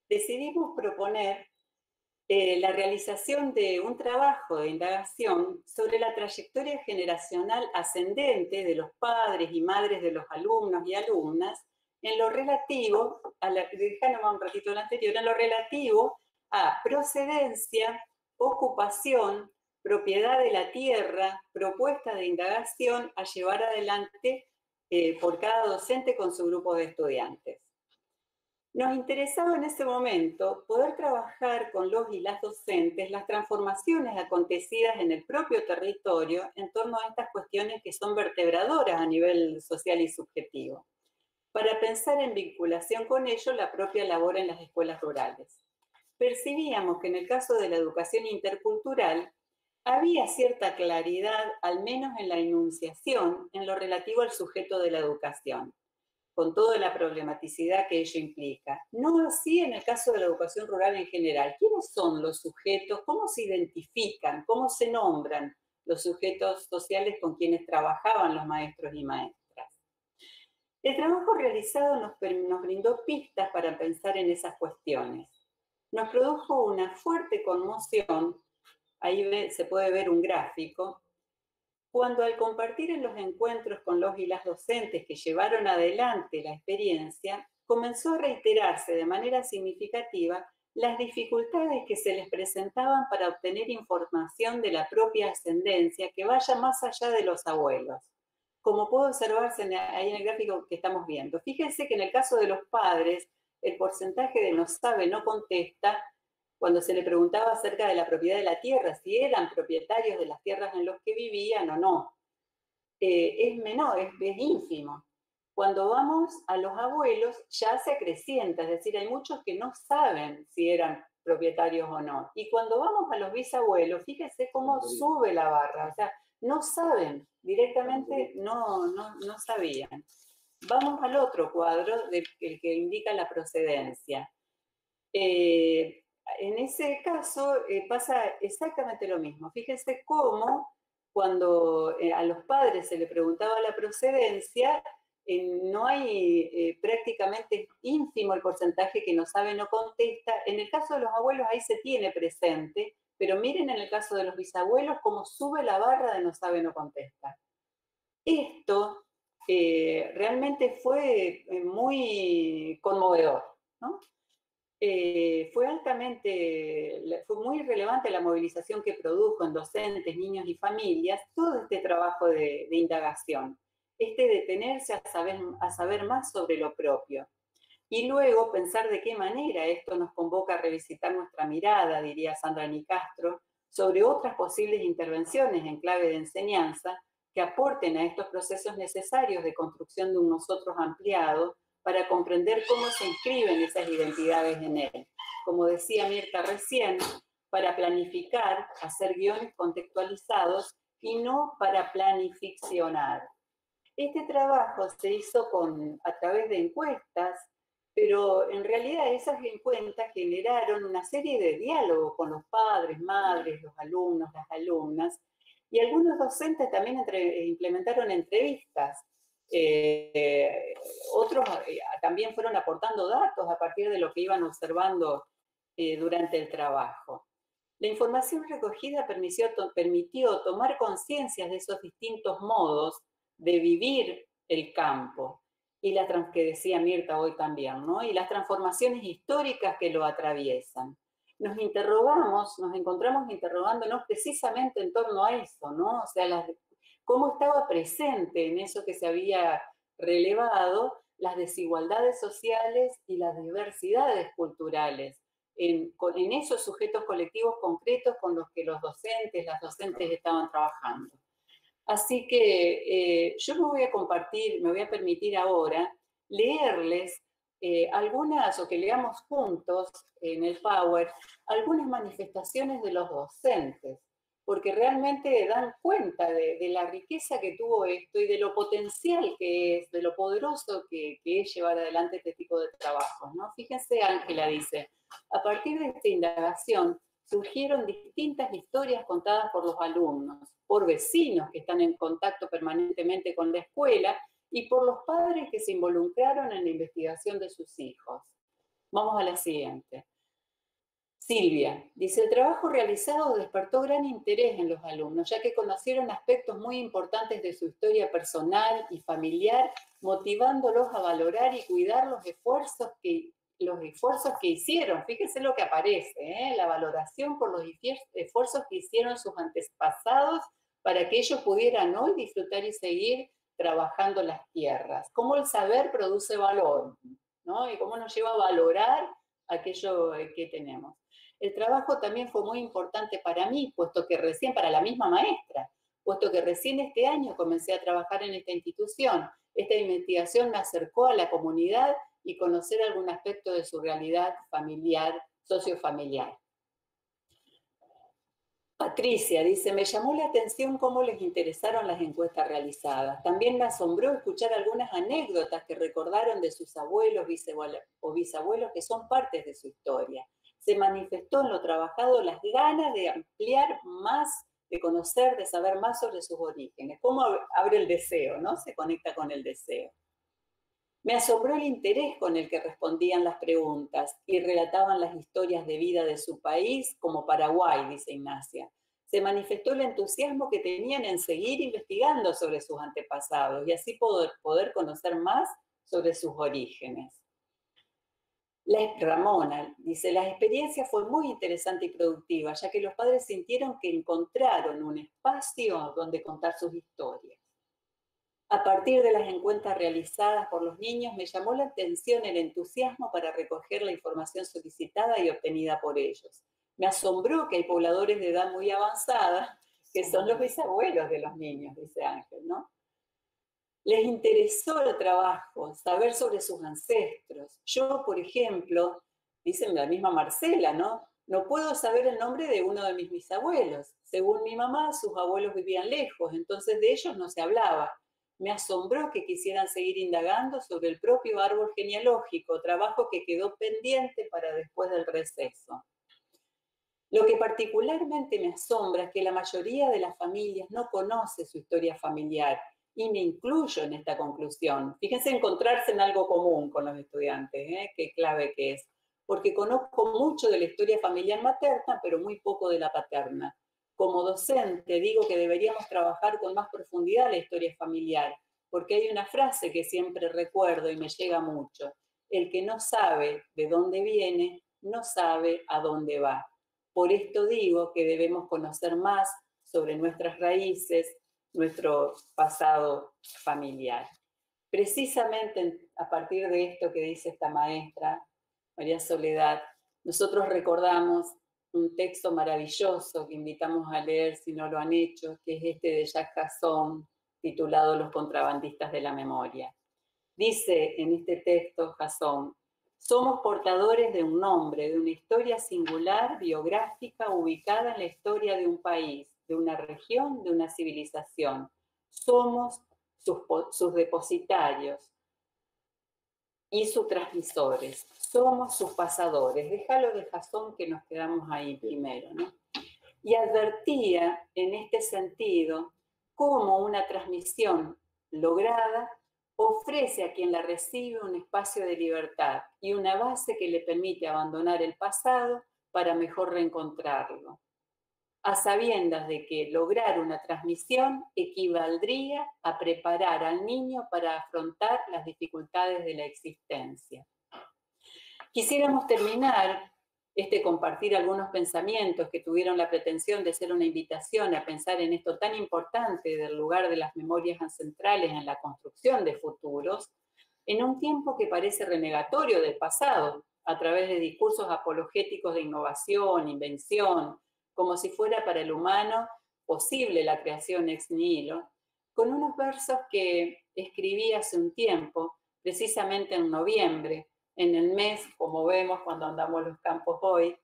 decidimos proponer la realización de un trabajo de indagación sobre la trayectoria generacional ascendente de los padres y madres de los alumnos y alumnas en lo relativo, déjanos un ratito lo anterior, en lo relativo a procedencia, ocupación, propiedad de la tierra, propuesta de indagación a llevar adelante por cada docente con su grupo de estudiantes. Nos interesaba en ese momento poder trabajar con los y las docentes las transformaciones acontecidas en el propio territorio en torno a estas cuestiones que son vertebradoras a nivel social y subjetivo, para pensar en vinculación con ello la propia labor en las escuelas rurales. Percibíamos que en el caso de la educación intercultural había cierta claridad, al menos en la enunciación, en lo relativo al sujeto de la educación, con toda la problematicidad que ello implica. No así en el caso de la educación rural en general. ¿Quiénes son los sujetos? ¿Cómo se identifican? ¿Cómo se nombran los sujetos sociales con quienes trabajaban los maestros y maestras? El trabajo realizado nos brindó pistas para pensar en esas cuestiones. Nos produjo una fuerte conmoción, ahí se puede ver un gráfico, cuando al compartir en los encuentros con los y las docentes que llevaron adelante la experiencia, comenzó a reiterarse de manera significativa las dificultades que se les presentaban para obtener información de la propia ascendencia que vaya más allá de los abuelos. Como puede observarse ahí en el gráfico que estamos viendo. Fíjense que en el caso de los padres, el porcentaje de no sabe, no contesta, cuando se le preguntaba acerca de la propiedad de la tierra, si eran propietarios de las tierras en las que vivían o no, es menor, es ínfimo. Cuando vamos a los abuelos ya se acrecienta, es decir, hay muchos que no saben si eran propietarios o no. Y cuando vamos a los bisabuelos, fíjense cómo sube la barra, o sea, no saben, directamente no sabían. Vamos al otro cuadro, el que indica la procedencia. En ese caso pasa exactamente lo mismo. Fíjense cómo cuando a los padres se le preguntaba la procedencia, no hay prácticamente ínfimo el porcentaje que no sabe, no contesta. En el caso de los abuelos ahí se tiene presente, pero miren en el caso de los bisabuelos cómo sube la barra de no sabe, no contesta. Esto realmente fue muy conmovedor, ¿no? fue muy relevante la movilización que produjo en docentes, niños y familias todo este trabajo de indagación, detenerse a saber más sobre lo propio. Y luego pensar de qué manera esto nos convoca a revisitar nuestra mirada, diría Sandra Nicastro, sobre otras posibles intervenciones en clave de enseñanza que aporten a estos procesos necesarios de construcción de un nosotros ampliado para comprender cómo se inscriben esas identidades en él. Como decía Mirta recién, para planificar, hacer guiones contextualizados y no para planificcionar. Este trabajo se hizo a través de encuestas, pero en realidad esas encuestas generaron una serie de diálogos con los padres, madres, los alumnos, las alumnas, y algunos docentes también implementaron entrevistas. Otros también fueron aportando datos a partir de lo que iban observando durante el trabajo. La información recogida permitió tomar conciencia de esos distintos modos de vivir el campo, y que decía Mirta hoy también, ¿no? Y las transformaciones históricas que lo atraviesan. Nos encontramos interrogándonos precisamente en torno a eso, ¿no? O sea, cómo estaba presente en eso que se había relevado las desigualdades sociales y las diversidades culturales, en esos sujetos colectivos concretos con los que las docentes estaban trabajando. Así que yo me voy a permitir ahora leerles o que leamos juntos en el Power, algunas manifestaciones de los docentes, porque realmente dan cuenta de la riqueza que tuvo esto y de lo potencial que es, de lo poderoso que es llevar adelante este tipo de trabajos, ¿no? Fíjense, Ángela dice, a partir de esta indagación, surgieron distintas historias contadas por los alumnos, por vecinos que están en contacto permanentemente con la escuela y por los padres que se involucraron en la investigación de sus hijos. Vamos a la siguiente. Silvia dice, el trabajo realizado despertó gran interés en los alumnos, ya que conocieron aspectos muy importantes de su historia personal y familiar, motivándolos a valorar y cuidar los esfuerzos que hicieron. Fíjense lo que aparece, la valoración por los esfuerzos que hicieron sus antepasados para que ellos pudieran hoy disfrutar y seguir trabajando las tierras. Cómo el saber produce valor, ¿no? Y cómo nos lleva a valorar aquello que tenemos. El trabajo también fue muy importante para mí, para la misma maestra, puesto que recién este año comencé a trabajar en esta institución. Esta investigación me acercó a la comunidad y conocer algún aspecto de su realidad familiar, sociofamiliar. Patricia dice, me llamó la atención cómo les interesaron las encuestas realizadas. También me asombró escuchar algunas anécdotas que recordaron de sus abuelos o bisabuelos que son partes de su historia. Se manifestó en lo trabajado las ganas de ampliar más, de conocer, de saber más sobre sus orígenes. Cómo abre el deseo, ¿no? Se conecta con el deseo. Me asombró el interés con el que respondían las preguntas y relataban las historias de vida de su país, como Paraguay, dice Ignacia. Se manifestó el entusiasmo que tenían en seguir investigando sobre sus antepasados y así poder conocer más sobre sus orígenes. Ramona dice, la experiencia fue muy interesante y productiva, ya que los padres sintieron que encontraron un espacio donde contar sus historias. A partir de las encuestas realizadas por los niños, me llamó la atención el entusiasmo para recoger la información solicitada y obtenida por ellos. Me asombró que hay pobladores de edad muy avanzada, que son los bisabuelos de los niños, dice Ángel, ¿no? Les interesó el trabajo, saber sobre sus ancestros. Yo, por ejemplo, dice la misma Marcela, ¿no? No puedo saber el nombre de uno de mis bisabuelos. Según mi mamá, sus abuelos vivían lejos, entonces de ellos no se hablaba. Me asombró que quisieran seguir indagando sobre el propio árbol genealógico, trabajo que quedó pendiente para después del receso. Lo que particularmente me asombra es que la mayoría de las familias no conoce su historia familiar, y me incluyo en esta conclusión. Fíjense, encontrarse en algo común con los estudiantes, qué clave que es. Porque conozco mucho de la historia familiar materna, pero muy poco de la paterna. Como docente digo que deberíamos trabajar con más profundidad la historia familiar, porque hay una frase que siempre recuerdo y me llega mucho. El que no sabe de dónde viene, no sabe a dónde va. Por esto digo que debemos conocer más sobre nuestras raíces, nuestro pasado familiar. Precisamente a partir de esto que dice esta maestra, María Soledad, nosotros recordamos un texto maravilloso que invitamos a leer si no lo han hecho, que es este de Jacques Jasson, titulado Los contrabandistas de la memoria. Dice en este texto Jasson: somos portadores de un nombre, de una historia singular, biográfica, ubicada en la historia de un país, de una región, de una civilización. Somos sus depositarios y sus transmisores. Somos sus pasadores. Déjalo de Jasson que nos quedamos ahí primero, ¿no? Y advertía en este sentido cómo una transmisión lograda ofrece a quien la recibe un espacio de libertad y una base que le permite abandonar el pasado para mejor reencontrarlo, a sabiendas de que lograr una transmisión equivaldría a preparar al niño para afrontar las dificultades de la existencia. Quisiéramos terminar compartir algunos pensamientos que tuvieron la pretensión de ser una invitación a pensar en esto tan importante del lugar de las memorias ancestrales en la construcción de futuros, en un tiempo que parece renegatorio del pasado, a través de discursos apologéticos de innovación, invención, como si fuera para el humano posible la creación ex nihilo, con unos versos que escribí hace un tiempo, precisamente en noviembre, en el mes, como vemos cuando andamos los campos hoy,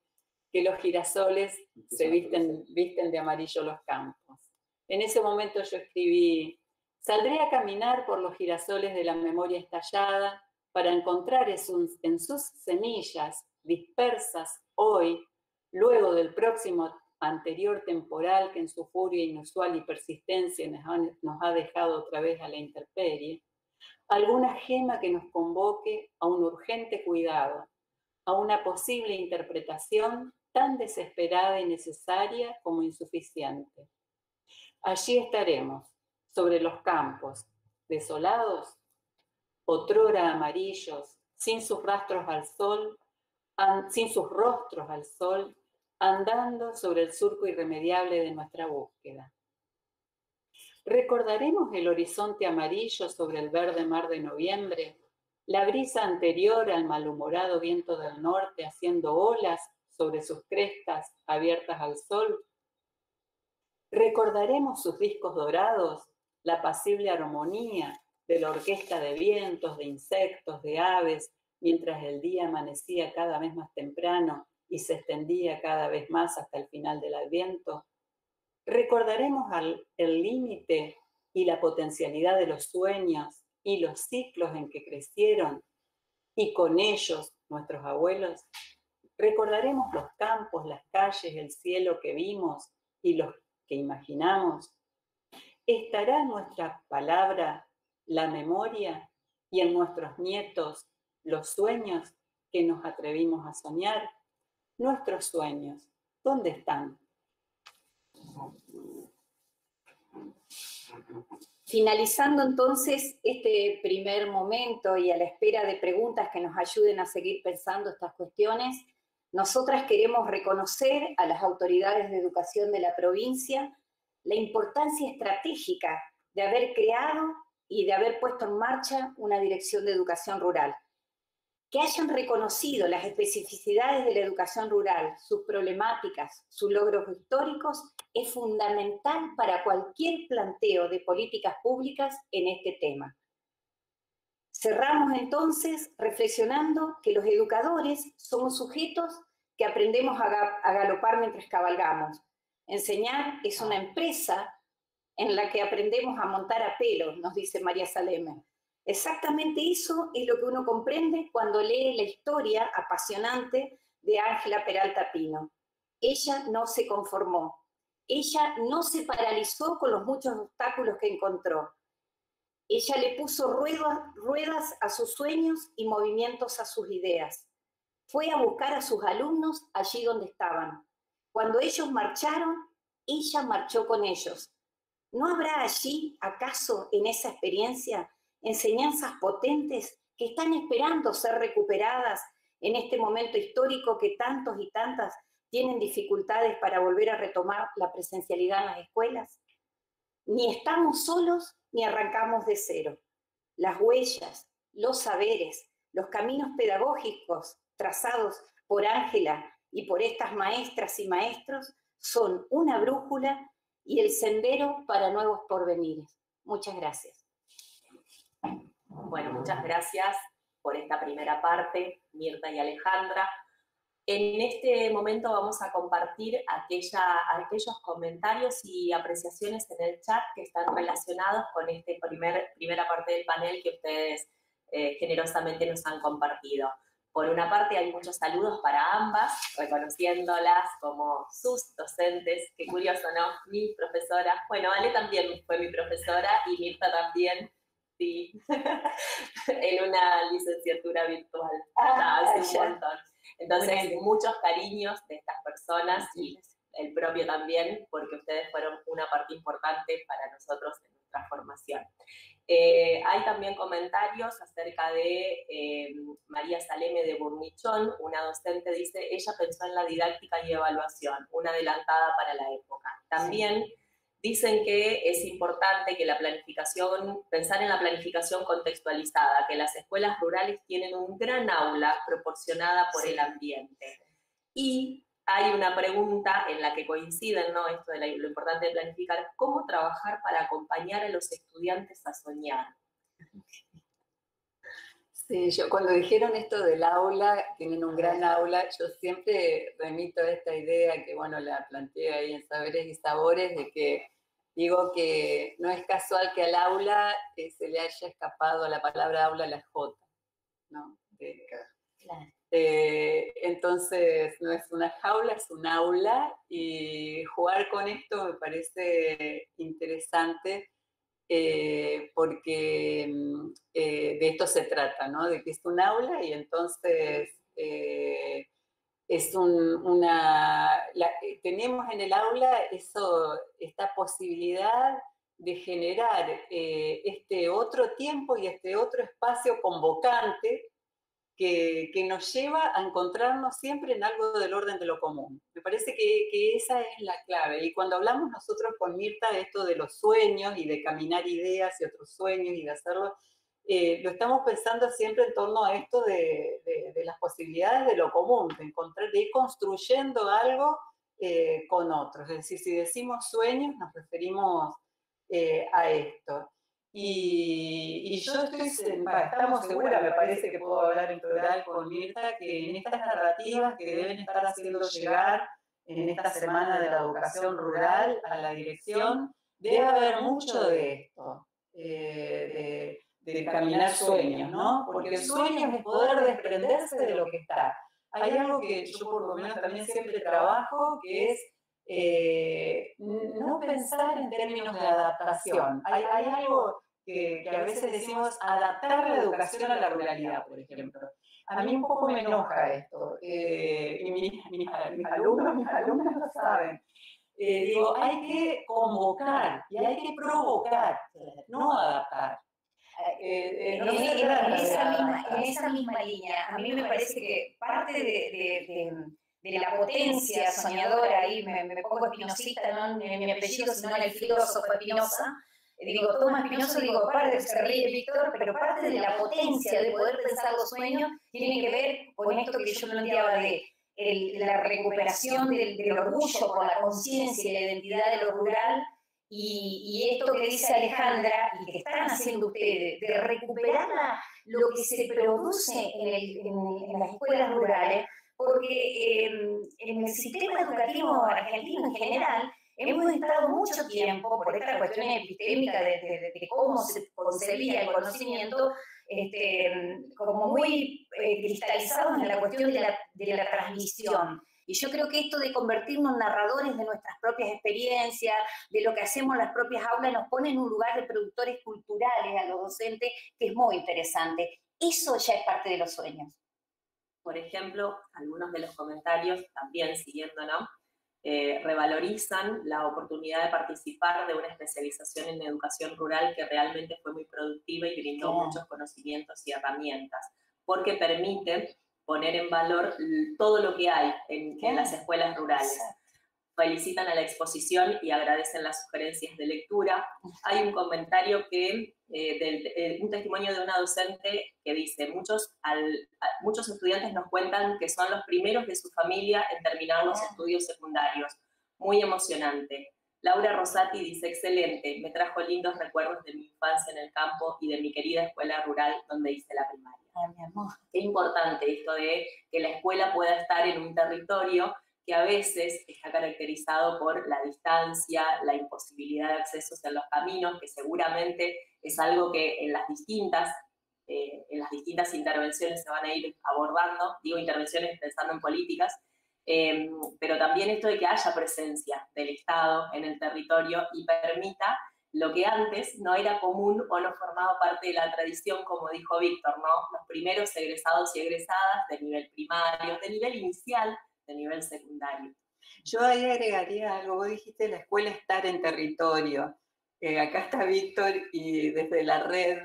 que los girasoles se visten de amarillo los campos. En ese momento yo escribí: saldré a caminar por los girasoles de la memoria estallada para encontrar en sus semillas dispersas hoy, luego del próximo anterior temporal que en su furia inusual y persistencia nos ha dejado otra vez a la intemperie, alguna gema que nos convoque a un urgente cuidado, a una posible interpretación tan desesperada y necesaria como insuficiente. Allí estaremos, sobre los campos, desolados, otrora amarillos, sin sus rastros al sol, sin sus rostros al sol, andando sobre el surco irremediable de nuestra búsqueda. ¿Recordaremos el horizonte amarillo sobre el verde mar de noviembre? La brisa anterior al malhumorado viento del norte haciendo olas sobre sus crestas abiertas al sol. ¿Recordaremos sus discos dorados? La apacible armonía de la orquesta de vientos, de insectos, de aves, mientras el día amanecía cada vez más temprano y se extendía cada vez más hasta el final del Adviento. Recordaremos el límite y la potencialidad de los sueños y los ciclos en que crecieron y con ellos nuestros abuelos. Recordaremos los campos, las calles, el cielo que vimos y los que imaginamos. ¿Estará en nuestra palabra la memoria y en nuestros nietos los sueños que nos atrevimos a soñar? Nuestros sueños, ¿dónde están? Finalizando entonces este primer momento y a la espera de preguntas que nos ayuden a seguir pensando estas cuestiones, nosotras queremos reconocer a las autoridades de educación de la provincia la importancia estratégica de haber creado y de haber puesto en marcha una dirección de educación rural. Que hayan reconocido las especificidades de la educación rural, sus problemáticas, sus logros históricos, es fundamental para cualquier planteo de políticas públicas en este tema. Cerramos entonces reflexionando que los educadores somos sujetos que aprendemos a galopar mientras cabalgamos. Enseñar es una empresa en la que aprendemos a montar a pelo, nos dice María Saleme. Exactamente eso es lo que uno comprende cuando lee la historia apasionante de Ángela Peralta Pino. Ella no se conformó, ella no se paralizó con los muchos obstáculos que encontró. Ella le puso ruedas a sus sueños y movimientos a sus ideas. Fue a buscar a sus alumnos allí donde estaban. Cuando ellos marcharon, ella marchó con ellos. ¿No habrá allí, acaso, en esa experiencia, enseñanzas potentes que están esperando ser recuperadas en este momento histórico que tantos y tantas tienen dificultades para volver a retomar la presencialidad en las escuelas? Ni estamos solos ni arrancamos de cero. Las huellas, los saberes, los caminos pedagógicos trazados por Ángela y por estas maestras y maestros son una brújula y el sendero para nuevos porvenires. Muchas gracias. Bueno, muchas gracias por esta primera parte, Mirta y Alejandra. En este momento vamos a compartir aquellos comentarios y apreciaciones en el chat que están relacionados con esta primera parte del panel que ustedes generosamente nos han compartido. Por una parte hay muchos saludos para ambas, reconociéndolas como sus docentes. Qué curioso, ¿no? Mi profesora. Bueno, Ale también fue mi profesora y Mirta también. Sí, en una licenciatura virtual. Hace un montón. Entonces, muchos cariños de estas personas y el propio también, porque ustedes fueron una parte importante para nosotros en nuestra formación. Hay también comentarios acerca de María Saleme de Burnichón, una docente, dice, ella pensó en la didáctica y evaluación, una adelantada para la época. También dicen que es importante que la planificación, pensar en la planificación contextualizada, que las escuelas rurales tienen un gran aula proporcionada por el ambiente. Y hay una pregunta en la que coinciden, ¿no? Esto de lo importante de planificar, ¿cómo trabajar para acompañar a los estudiantes a soñar? Sí, yo cuando dijeron esto del aula, tienen un gran aula, yo siempre remito a esta idea que, bueno, la planteé ahí en Saberes y Sabores, de que digo que no es casual que al aula se le haya escapado a la palabra aula la J, ¿no? Claro. Entonces, no es una jaula, es un aula, y jugar con esto me parece interesante. Porque de esto se trata, ¿no? De que es un aula y entonces es tenemos en el aula esta posibilidad de generar este otro tiempo y este otro espacio convocante que nos lleva a encontrarnos siempre en algo del orden de lo común. Me parece que esa es la clave. Y cuando hablamos nosotros con Mirta de esto de los sueños y de caminar ideas y otros sueños y de hacerlo, lo estamos pensando siempre en torno a esto de las posibilidades de lo común, de ir construyendo algo con otros. Es decir, si decimos sueños, nos referimos a esto. Y yo estamos seguras, me parece que puedo hablar en plural con Mirta, que en estas narrativas que deben estar haciendo llegar en esta Semana de la Educación Rural a la dirección, debe haber mucho de esto, de caminar sueños, ¿no? Porque el sueño es poder desprenderse de lo que está. Hay algo que yo por lo menos también siempre trabajo, que es no pensar en términos de adaptación. Hay algo que a veces decimos adaptar la educación a la ruralidad, por ejemplo. A mí un poco me enoja esto, y mis alumnos lo saben. Digo, hay que convocar y hay que provocar, no adaptar. En esa misma línea, a mí me parece que parte de la potencia soñadora, ahí me pongo espinosista, no en mi apellido, sino en el filósofo Espinosa, digo, Tomás Espinosa, digo, parte, se ríe Víctor, pero parte de la potencia de poder pensar los sueños tiene que ver con esto que yo planteaba de la recuperación del orgullo por la conciencia y la identidad de lo rural, y esto que dice Alejandra y que están haciendo ustedes, de recuperar lo que se produce en las escuelas rurales, porque en el sistema educativo argentino en general hemos estado mucho tiempo, por esta cuestión epistémica de cómo se concebía el conocimiento, como muy cristalizados en la cuestión de la transmisión. Y yo creo que esto de convertirnos en narradores de nuestras propias experiencias, de lo que hacemos en las propias aulas, nos pone en un lugar de productores culturales a los docentes, que es muy interesante. Eso ya es parte de los sueños. Por ejemplo, algunos de los comentarios, también siguiendo, ¿no? Revalorizan la oportunidad de participar de una especialización en educación rural que realmente fue muy productiva y brindó muchos conocimientos y herramientas, porque permite poner en valor todo lo que hay en las escuelas rurales. Felicitan a la exposición y agradecen las sugerencias de lectura. Hay un comentario un testimonio de una docente que dice, muchos estudiantes nos cuentan que son los primeros de su familia en terminar los estudios secundarios. Muy emocionante. Laura Rosati dice, excelente, me trajo lindos recuerdos de mi infancia en el campo y de mi querida escuela rural donde hice la primaria. Ay, mi amor. Qué importante esto de que la escuela pueda estar en un territorio que a veces está caracterizado por la distancia, la imposibilidad de accesos en los caminos, que seguramente es algo que en las distintas intervenciones se van a ir abordando, digo intervenciones pensando en políticas, pero también esto de que haya presencia del Estado en el territorio y permita lo que antes no era común o no formaba parte de la tradición, como dijo Víctor, ¿no? Los primeros egresados y egresadas de nivel primario, de nivel inicial, de nivel secundario. Yo ahí agregaría algo, vos dijiste la escuela estar en territorio. Acá está Víctor y desde la red,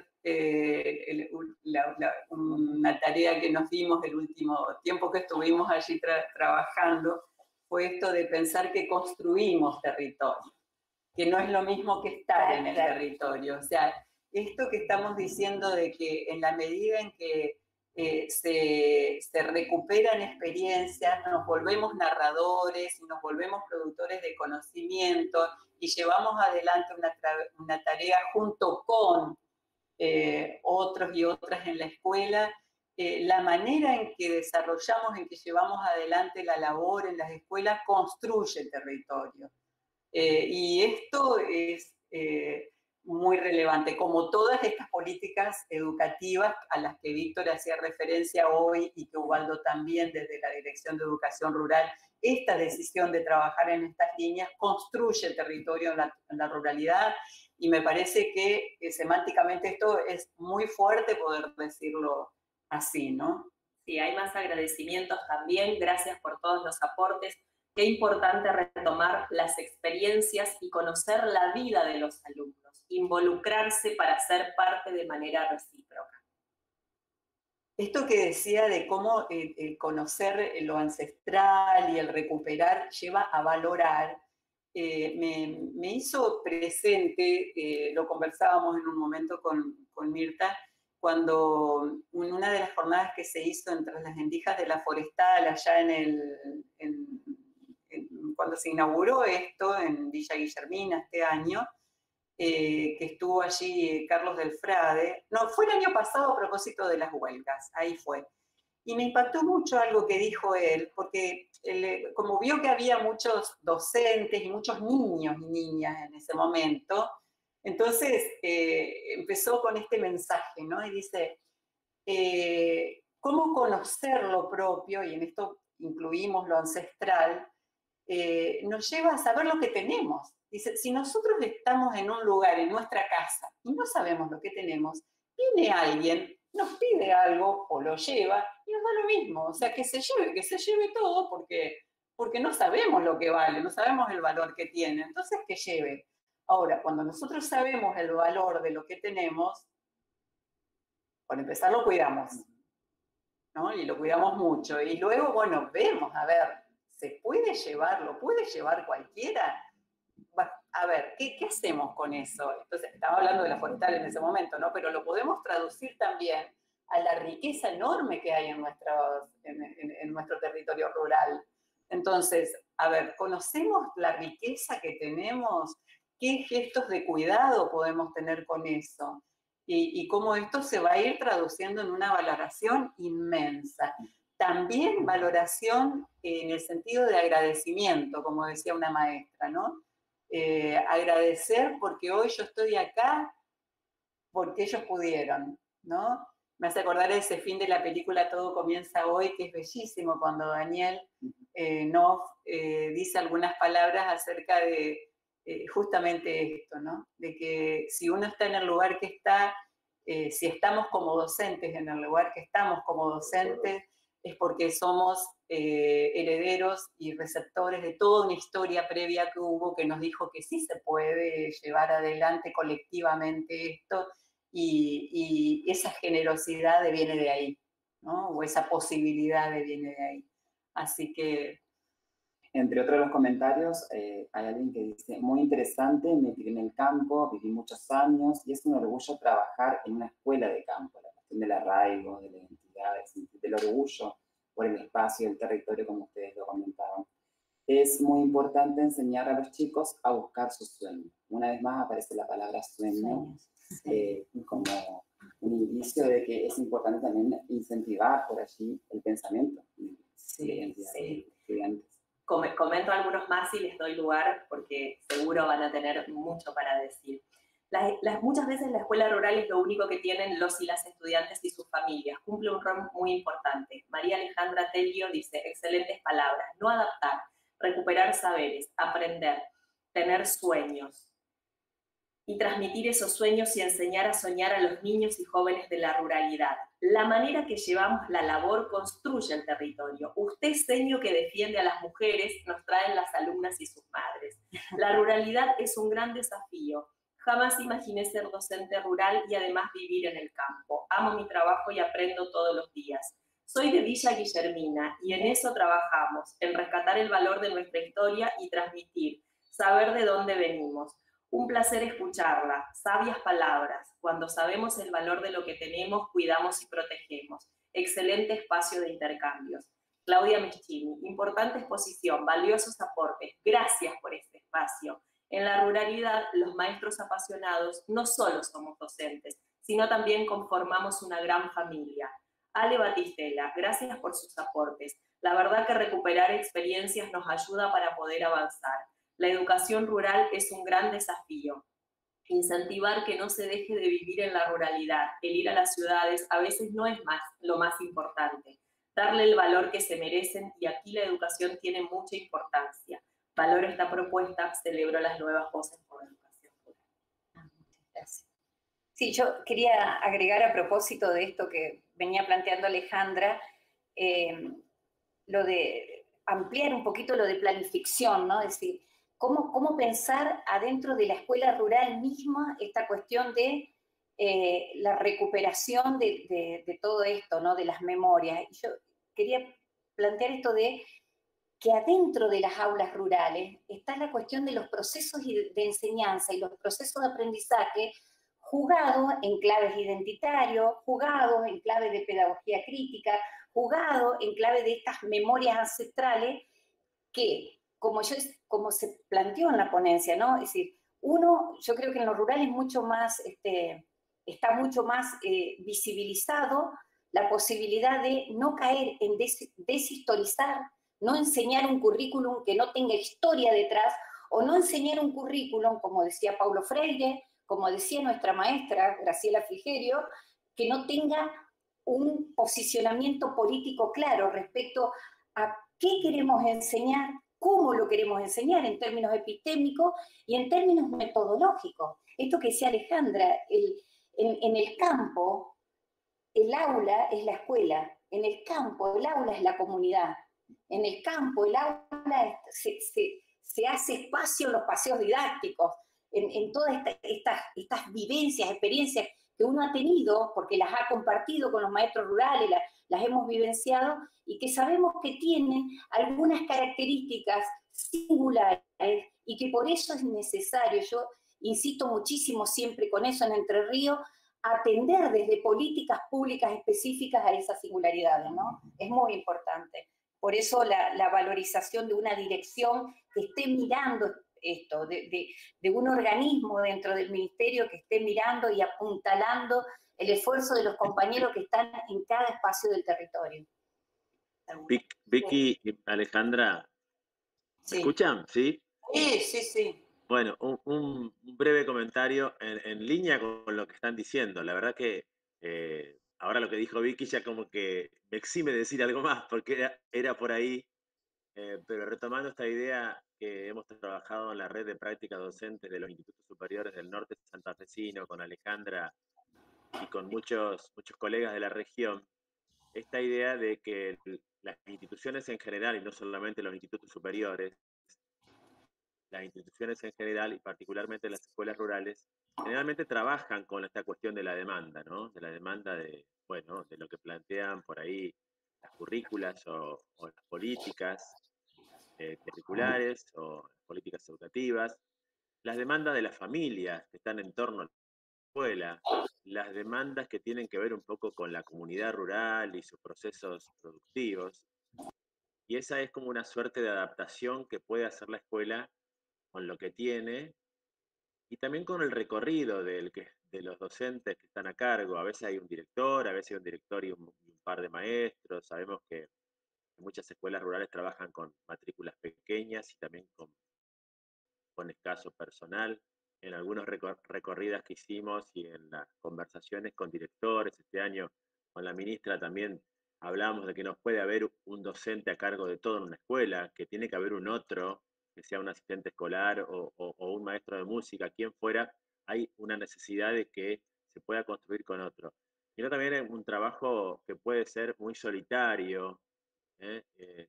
una tarea que nos dimos el último tiempo que estuvimos allí trabajando fue esto de pensar que construimos territorio, que no es lo mismo que estar en el territorio. O sea, esto que estamos diciendo de que en la medida en que se recuperan experiencias, nos volvemos narradores y nos volvemos productores de conocimiento y llevamos adelante una tarea junto con otros y otras en la escuela, la manera en que desarrollamos, en que llevamos adelante la labor en las escuelas construye territorio. Y esto es muy relevante, como todas estas políticas educativas a las que Víctor hacía referencia hoy y que Ubaldo también desde la Dirección de Educación Rural, esta decisión de trabajar en estas líneas construye el territorio en la ruralidad y me parece que semánticamente esto es muy fuerte poder decirlo así, ¿no? Sí, hay más agradecimientos también, gracias por todos los aportes. Qué importante retomar las experiencias y conocer la vida de los alumnos, involucrarse para ser parte de manera recíproca. Esto que decía de cómo el conocer lo ancestral y el recuperar lleva a valorar, me hizo presente, lo conversábamos en un momento con Mirta, cuando en una de las jornadas que se hizo entre las Endijas de la Forestal, allá cuando se inauguró esto en Villa Guillermina este año, que estuvo allí Carlos del Frade, no, fue el año pasado a propósito de las huelgas, ahí fue. Y me impactó mucho algo que dijo él, porque como vio que había muchos docentes y muchos niños y niñas en ese momento, entonces empezó con este mensaje, ¿no? Y dice, ¿cómo conocer lo propio? Y en esto incluimos lo ancestral, nos lleva a saber lo que tenemos. Dice, si nosotros estamos en un lugar, en nuestra casa, y no sabemos lo que tenemos, viene alguien, nos pide algo o lo lleva y nos da lo mismo. O sea, que se lleve todo porque no sabemos lo que vale, no sabemos el valor que tiene. Entonces, que lleve. Ahora, cuando nosotros sabemos el valor de lo que tenemos, por empezar lo cuidamos, ¿no? Y lo cuidamos mucho. Y luego, bueno, vemos, a ver, ¿se puede llevar? ¿Lo puede llevar cualquiera? A ver, ¿qué hacemos con eso? Entonces, estaba hablando de la forestal en ese momento, ¿no? Pero lo podemos traducir también a la riqueza enorme que hay en nuestro territorio rural. Entonces, a ver, ¿conocemos la riqueza que tenemos? ¿Qué gestos de cuidado podemos tener con eso? Y cómo esto se va a ir traduciendo en una valoración inmensa. También valoración en el sentido de agradecimiento, como decía una maestra, ¿no? Agradecer porque hoy yo estoy acá porque ellos pudieron, ¿no? Me hace acordar ese fin de la película Todo comienza hoy, que es bellísimo, cuando Daniel Noff dice algunas palabras acerca de justamente esto, ¿no? De que si uno está en el lugar que está, si estamos como docentes en el lugar que estamos como docentes, es porque somos herederos y receptores de toda una historia previa que hubo que nos dijo que sí se puede llevar adelante colectivamente esto y esa generosidad viene de ahí, ¿no? O esa posibilidad que viene de ahí. Así que... Entre otros los comentarios, hay alguien que dice, muy interesante, me crié en el campo, viví muchos años y es un orgullo trabajar en una escuela de campo. La cuestión del arraigo, de la identidad, del orgullo por el espacio, el territorio, como ustedes lo comentaban. Es muy importante enseñar a los chicos a buscar sus sueños. Una vez más aparece la palabra sueño, como un indicio de que es importante también incentivar por allí el pensamiento de estudiantes. Comento algunos más y les doy lugar porque seguro van a tener mucho para decir. Muchas veces la escuela rural es lo único que tienen los y las estudiantes y sus familias. Cumple un rol muy importante. María Alejandra Telio dice, excelentes palabras, no adaptar, recuperar saberes, aprender, tener sueños y transmitir esos sueños y enseñar a soñar a los niños y jóvenes de la ruralidad. La manera que llevamos la labor construye el territorio. Usted, seño que defiende a las mujeres, nos traen las alumnas y sus madres. La ruralidad es un gran desafío. Jamás imaginé ser docente rural y además vivir en el campo. Amo mi trabajo y aprendo todos los días. Soy de Villa Guillermina y en eso trabajamos, en rescatar el valor de nuestra historia y transmitir, saber de dónde venimos. Un placer escucharla, sabias palabras. Cuando sabemos el valor de lo que tenemos, cuidamos y protegemos. Excelente espacio de intercambios. Claudia Meschini, importante exposición, valiosos aportes. Gracias por este espacio. En la ruralidad, los maestros apasionados no solo somos docentes, sino también conformamos una gran familia. Ale Batistela, gracias por sus aportes. La verdad que recuperar experiencias nos ayuda para poder avanzar. La educación rural es un gran desafío. Incentivar que no se deje de vivir en la ruralidad, el ir a las ciudades a veces no es lo más importante. Darle el valor que se merecen y aquí la educación tiene mucha importancia. Valoro esta propuesta, celebro las nuevas voces por la educación rural. Muchas gracias. Sí, yo quería agregar a propósito de esto que venía planteando Alejandra, lo de ampliar un poquito lo de planificación, ¿no? Es decir, cómo pensar adentro de la escuela rural misma esta cuestión de la recuperación de todo esto, ¿no? De las memorias. Y yo quería plantear esto de que adentro de las aulas rurales está la cuestión de los procesos de enseñanza y los procesos de aprendizaje jugados en claves identitarios, jugados en clave de pedagogía crítica, jugado en clave de estas memorias ancestrales que, como se planteó en la ponencia, ¿no? Es decir, yo creo que en lo rural es mucho más, está mucho más visibilizado la posibilidad de no caer en deshistorizar, no enseñar un currículum que no tenga historia detrás, o no enseñar un currículum, como decía Paulo Freire, como decía nuestra maestra Graciela Frigerio, que no tenga un posicionamiento político claro respecto a qué queremos enseñar, cómo lo queremos enseñar en términos epistémicos y en términos metodológicos. Esto que decía Alejandra, en el campo, el aula es la escuela, en el campo, el aula es la comunidad, en el campo, el aula se hace espacio en los paseos didácticos, en todas estas vivencias, experiencias que uno ha tenido, porque las ha compartido con los maestros rurales, las hemos vivenciado, y que sabemos que tienen algunas características singulares y que por eso es necesario, yo insisto muchísimo siempre con eso en Entre Ríos, atender desde políticas públicas específicas a esas singularidades, ¿no? Es muy importante. Por eso la valorización de una dirección que esté mirando esto, de un organismo dentro del ministerio que esté mirando y apuntalando el esfuerzo de los compañeros que están en cada espacio del territorio. Vicky y Alejandra, ¿me escuchan? ¿Sí? Sí. Bueno, un breve comentario en línea con lo que están diciendo. La verdad que ahora lo que dijo Vicky ya como que me exime de decir algo más, porque era por ahí. Pero retomando esta idea que hemos trabajado en la red de prácticas docentes de los institutos superiores del norte santafesino, con Alejandra y con muchos colegas de la región, esta idea de que las instituciones en general, y no solamente los institutos superiores, las instituciones en general y particularmente las escuelas rurales, generalmente trabajan con esta cuestión de la demanda, ¿no? De la demanda de, bueno, de lo que plantean por ahí las currículas o las políticas curriculares o las políticas educativas, las demandas de las familias que están en torno a la escuela, las demandas que tienen que ver un poco con la comunidad rural y sus procesos productivos. Y esa es como una suerte de adaptación que puede hacer la escuela con lo que tiene y también con el recorrido de los docentes que están a cargo. A veces hay un director, a veces hay un director y un par de maestros. Sabemos que muchas escuelas rurales trabajan con matrículas pequeñas y también con escaso personal. En algunos recorridas que hicimos y en las conversaciones con directores este año, con la ministra también hablamos de que no puede haber un docente a cargo de todo en una escuela, que tiene que haber un otro, que sea un asistente escolar o un maestro de música, quien fuera, hay una necesidad de que se pueda construir con otro. Y también es un trabajo que puede ser muy solitario,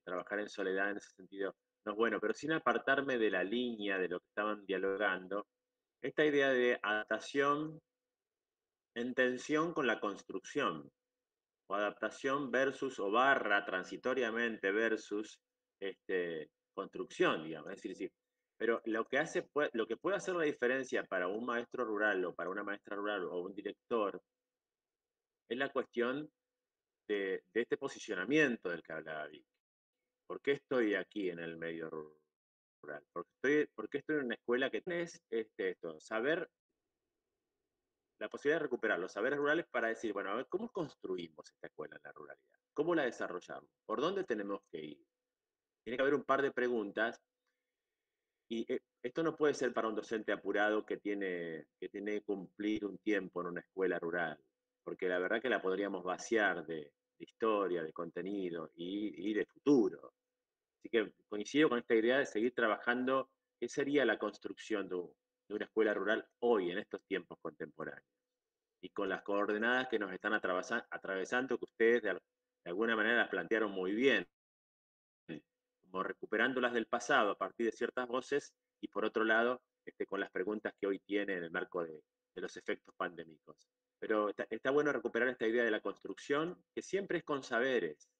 trabajar en soledad en ese sentido no es bueno, pero sin apartarme de la línea de lo que estaban dialogando, esta idea de adaptación en tensión con la construcción, o adaptación versus o barra transitoriamente versus construcción, digamos. Es decir, sí. Pero lo que puede hacer la diferencia para un maestro rural o para una maestra rural o un director es la cuestión de este posicionamiento del que hablaba Vic. ¿Por qué estoy aquí en el medio rural? Porque estoy en una escuela que es esto, saber, la posibilidad de recuperar los saberes rurales para decir, bueno, a ver, ¿cómo construimos esta escuela en la ruralidad? ¿Cómo la desarrollamos? ¿Por dónde tenemos que ir? Tiene que haber un par de preguntas y esto no puede ser para un docente apurado que tiene que cumplir un tiempo en una escuela rural, porque la verdad que la podríamos vaciar de historia, de contenido y de futuro. Así que coincido con esta idea de seguir trabajando qué sería la construcción de una escuela rural hoy, en estos tiempos contemporáneos. Y con las coordenadas que nos están atravesando, que ustedes de alguna manera las plantearon muy bien, como recuperándolas del pasado a partir de ciertas voces, y por otro lado, con las preguntas que hoy tiene en el marco de los efectos pandémicos. Pero está bueno recuperar esta idea de la construcción, que siempre es con saberes,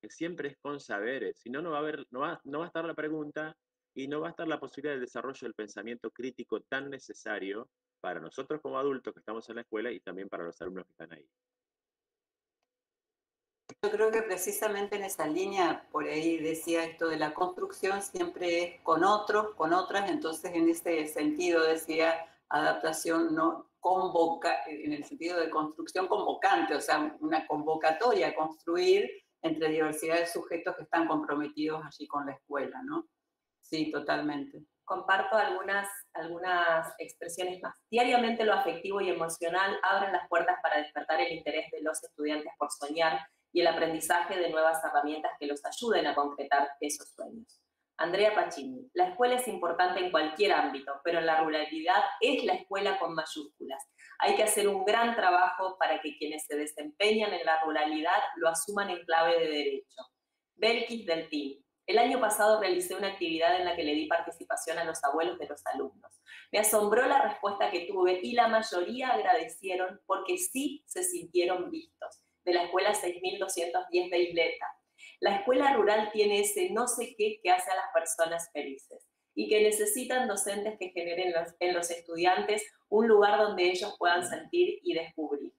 si no, no va a estar la pregunta y no va a estar la posibilidad del desarrollo del pensamiento crítico tan necesario para nosotros como adultos que estamos en la escuela y también para los alumnos que están ahí. Yo creo que precisamente en esa línea, por ahí decía esto de la construcción, siempre es con otros, con otras, entonces en ese sentido decía adaptación no convoca, en el sentido de construcción convocante, o sea, una convocatoria a construir entre diversidad de sujetos que están comprometidos allí con la escuela, ¿no? Sí, totalmente. Comparto algunas expresiones más. Diariamente lo afectivo y emocional abren las puertas para despertar el interés de los estudiantes por soñar y el aprendizaje de nuevas herramientas que los ayuden a concretar esos sueños. Andrea Pacini, la escuela es importante en cualquier ámbito, pero en la ruralidad es la escuela con mayúsculas. Hay que hacer un gran trabajo para que quienes se desempeñan en la ruralidad lo asuman en clave de derecho. Belkis del Team. El año pasado realicé una actividad en la que le di participación a los abuelos de los alumnos. Me asombró la respuesta que tuve y la mayoría agradecieron porque sí se sintieron vistos. De la escuela 6210 de Isleta. La escuela rural tiene ese no sé qué que hace a las personas felices y que necesitan docentes que generen en los estudiantes un lugar donde ellos puedan sentir y descubrir.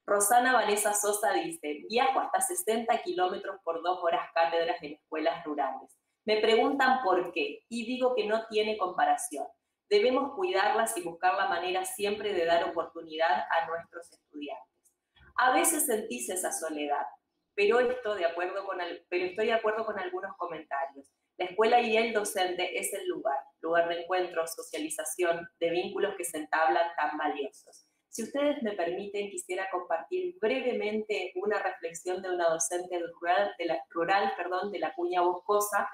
Rosana Vanessa Sosa dice, viajo hasta 60 kilómetros por 2 horas cátedras en escuelas rurales. Me preguntan por qué y digo que no tiene comparación. Debemos cuidarlas y buscar la manera siempre de dar oportunidad a nuestros estudiantes. A veces sentís esa soledad, pero estoy de acuerdo con algunos comentarios. La escuela y el docente es el lugar de encuentro, socialización, de vínculos que se entablan tan valiosos. Si ustedes me permiten, quisiera compartir brevemente una reflexión de una docente rural de la Cuña Boscosa,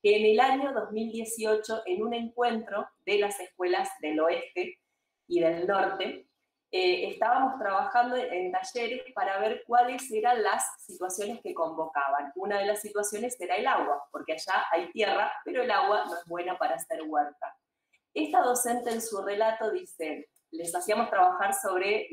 que en el año 2018, en un encuentro de las escuelas del oeste y del norte, estábamos trabajando en talleres para ver cuáles eran las situaciones que convocaban. Una de las situaciones era el agua, porque allá hay tierra, pero el agua no es buena para hacer huerta. Esta docente en su relato dice, les hacíamos trabajar sobre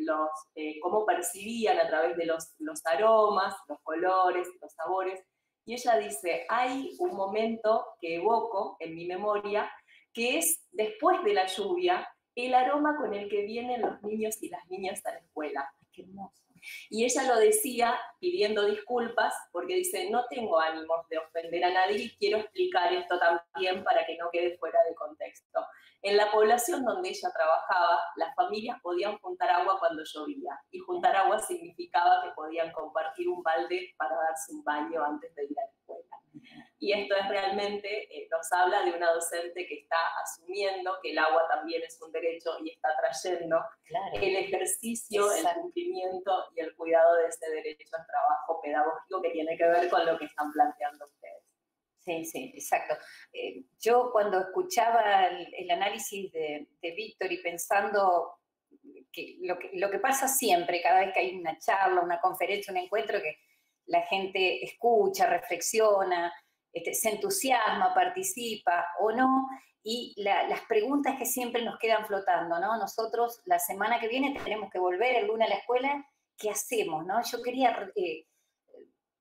cómo percibían a través de los aromas, los colores, los sabores, y ella dice, hay un momento que evoco en mi memoria, que es después de la lluvia, el aroma con el que vienen los niños y las niñas a la escuela. ¡Qué hermoso! Y ella lo decía pidiendo disculpas porque dice, no tengo ánimos de ofender a nadie y quiero explicar esto también para que no quede fuera de contexto. En la población donde ella trabajaba, las familias podían juntar agua cuando llovía, y juntar agua significaba que podían compartir un balde para darse un baño antes de ir a la escuela. Y esto es realmente, nos habla de una docente que está asumiendo que el agua también es un derecho y está trayendo el ejercicio, el cumplimiento y el cuidado de ese derecho al trabajo pedagógico que tiene que ver con lo que están planteando ustedes. Sí, sí, exacto. Yo cuando escuchaba el análisis de Víctor y pensando que lo que pasa siempre, cada vez que hay una charla, una conferencia, un encuentro, que la gente escucha, reflexiona, se entusiasma, participa o no, y las preguntas que siempre nos quedan flotando, ¿no? Nosotros la semana que viene tenemos que volver el lunes a la escuela, ¿qué hacemos, no? Yo quería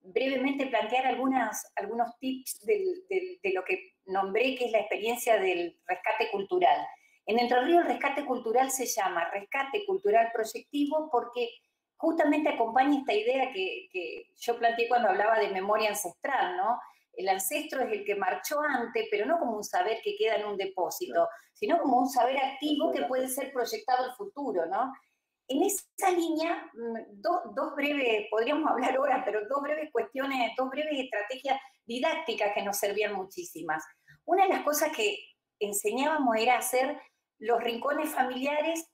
brevemente plantear algunos tips de lo que nombré, que es la experiencia del rescate cultural. En Entre Ríos el rescate cultural se llama rescate cultural proyectivo porque justamente acompaña esta idea que yo planteé cuando hablaba de memoria ancestral, ¿no? El ancestro es el que marchó antes, pero no como un saber que queda en un depósito, sino como un saber activo que puede ser proyectado al futuro, ¿no? En esa línea, dos breves, podríamos hablar ahora, pero dos breves cuestiones, dos breves estrategias didácticas que nos servían muchísimas. Una de las cosas que enseñábamos era hacer los rincones familiares,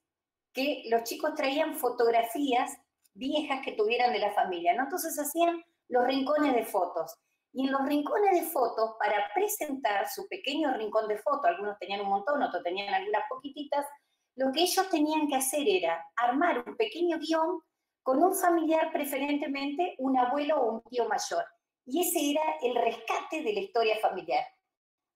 que los chicos traían fotografías viejas que tuvieran de la familia, ¿no? Entonces hacían los rincones de fotos. Y en los rincones de fotos, para presentar su pequeño rincón de fotos, algunos tenían un montón, otros tenían algunas poquititas, lo que ellos tenían que hacer era armar un pequeño guión con un familiar, preferentemente un abuelo o un tío mayor. Y ese era el rescate de la historia familiar.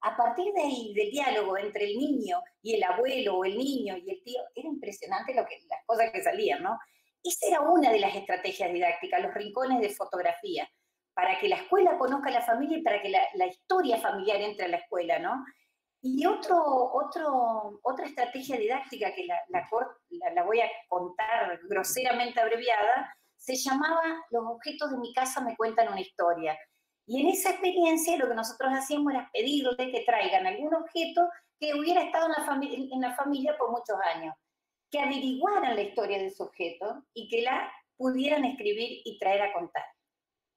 A partir de ahí, del diálogo entre el niño y el abuelo, o el niño y el tío, era impresionante las cosas que salían, ¿no? Esa era una de las estrategias didácticas, los rincones de fotografía, para que la escuela conozca a la familia y para que la historia familiar entre a la escuela, ¿no? Y otra estrategia didáctica que la voy a contar groseramente abreviada, se llamaba Los objetos de mi casa me cuentan una historia. Y en esa experiencia lo que nosotros hacíamos era pedirle que traigan algún objeto que hubiera estado en la familia por muchos años, que averiguaran la historia de ese objeto y que la pudieran escribir y traer a contar.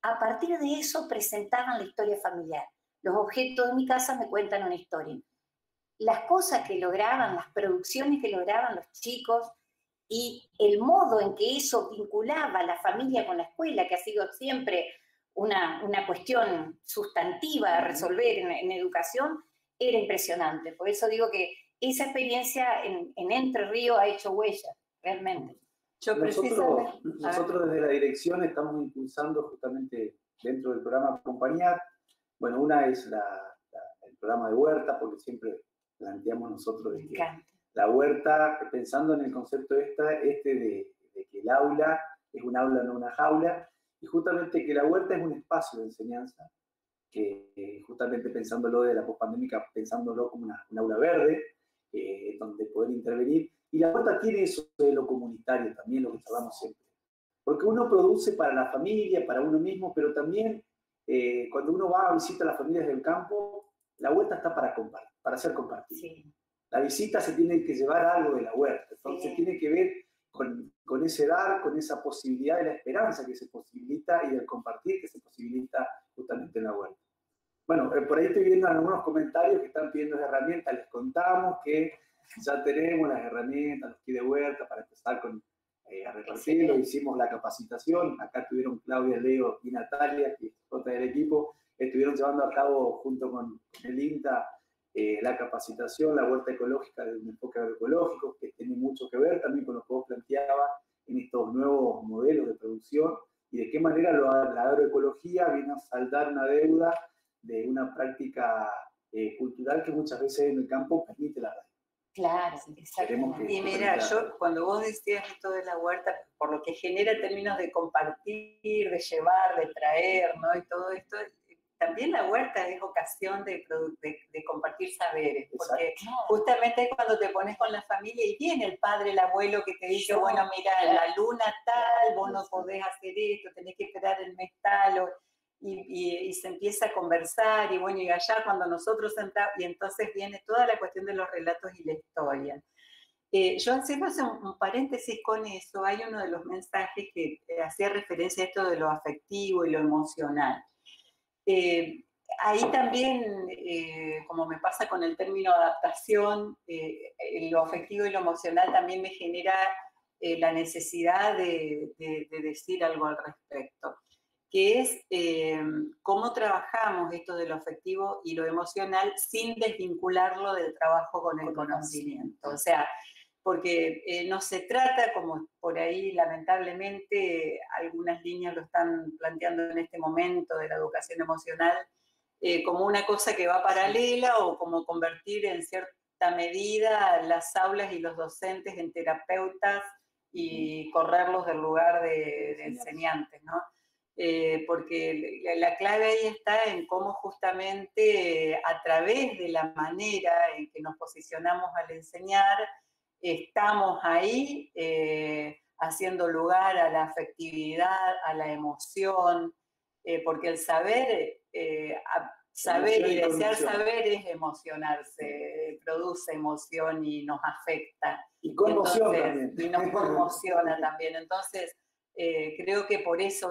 A partir de eso presentaban la historia familiar. Los objetos de mi casa me cuentan una historia. Las cosas que lograban, las producciones que lograban los chicos y el modo en que eso vinculaba a la familia con la escuela, que ha sido siempre una cuestión sustantiva a resolver en educación, era impresionante. Por eso digo que esa experiencia en Entre Ríos ha hecho huella, realmente. Nosotros desde la dirección estamos impulsando justamente dentro del programa Acompañar. Bueno, una es el programa de huerta, porque siempre planteamos nosotros de que la huerta, pensando en el concepto de que el aula es un aula, no una jaula, y justamente que la huerta es un espacio de enseñanza, que justamente pensándolo de la pospandémica, pensándolo como un aula verde, donde poder intervenir. Y la huerta tiene eso de lo comunitario también, lo que hablamos siempre. Porque uno produce para la familia, para uno mismo, pero también cuando uno va a visitar a las familias del campo, la huerta está para ser compartida. Sí. La visita se tiene que llevar algo de la huerta, entonces tiene que ver con ese dar, con esa posibilidad de la esperanza que se posibilita y del compartir que se posibilita justamente en la huerta. Bueno, por ahí estoy viendo algunos comentarios que están pidiendo herramientas. Les contamos que ya tenemos las herramientas, los kits de huerta para empezar a repartirlo. Hicimos la capacitación. Acá estuvieron Claudia, Leo y Natalia, que es otra del equipo. Estuvieron llevando a cabo junto con el INTA la capacitación, la huerta ecológica de un enfoque agroecológico, que tiene mucho que ver también con lo que vos planteabas en estos nuevos modelos de producción y de qué manera la agroecología viene a saldar una deuda de una práctica cultural que muchas veces en el campo permite la radio. Claro, exactamente. Y mira, yo cuando vos decías esto de la huerta, por lo que genera en términos de compartir, de llevar, de traer, ¿no? Y todo esto, también la huerta es ocasión de compartir saberes, porque justamente cuando te pones con la familia y viene el padre, el abuelo que te dice, bueno, mira, la luna tal, vos no podés hacer esto, tenés que esperar el mes tal, y se empieza a conversar, y bueno, y allá cuando nosotros sentamos, y entonces viene toda la cuestión de los relatos y la historia. Yo haciendo un paréntesis con eso, hay uno de los mensajes que hacía referencia a esto de lo afectivo y lo emocional. Ahí también, como me pasa con el término adaptación, lo afectivo y lo emocional también me genera la necesidad de decir algo al respecto, que es cómo trabajamos esto de lo afectivo y lo emocional sin desvincularlo del trabajo con el conocimiento. O sea, porque no se trata, como por ahí lamentablemente algunas líneas lo están planteando en este momento de la educación emocional, como una cosa que va paralela o como convertir en cierta medida las aulas y los docentes en terapeutas y correrlos del lugar de enseñantes, ¿no? Porque la clave ahí está en cómo justamente a través de la manera en que nos posicionamos al enseñar, estamos ahí haciendo lugar a la afectividad, a la emoción, porque el saber, saber y desear saber es emocionarse, produce emoción y nos afecta. Y conmoción también. Y nos conmociona también. Entonces, creo que por ese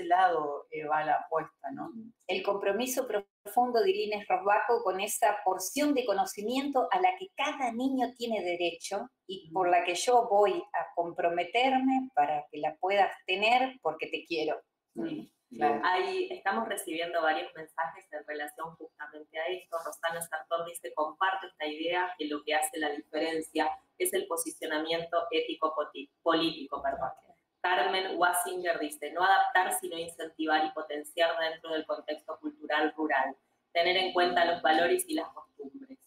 lado va la apuesta, ¿no? El compromiso profundo de Irines Rosbacho con esa porción de conocimiento a la que cada niño tiene derecho y por la que yo voy a comprometerme para que la puedas tener porque te quiero. Claro. Ahí estamos recibiendo varios mensajes en relación justamente a esto. Rosana Sartor dice, comparto esta idea que lo que hace la diferencia es el posicionamiento ético-político. Carmen Wasinger dice, no adaptar sino incentivar y potenciar dentro del contexto cultural rural, tener en cuenta los valores y las costumbres.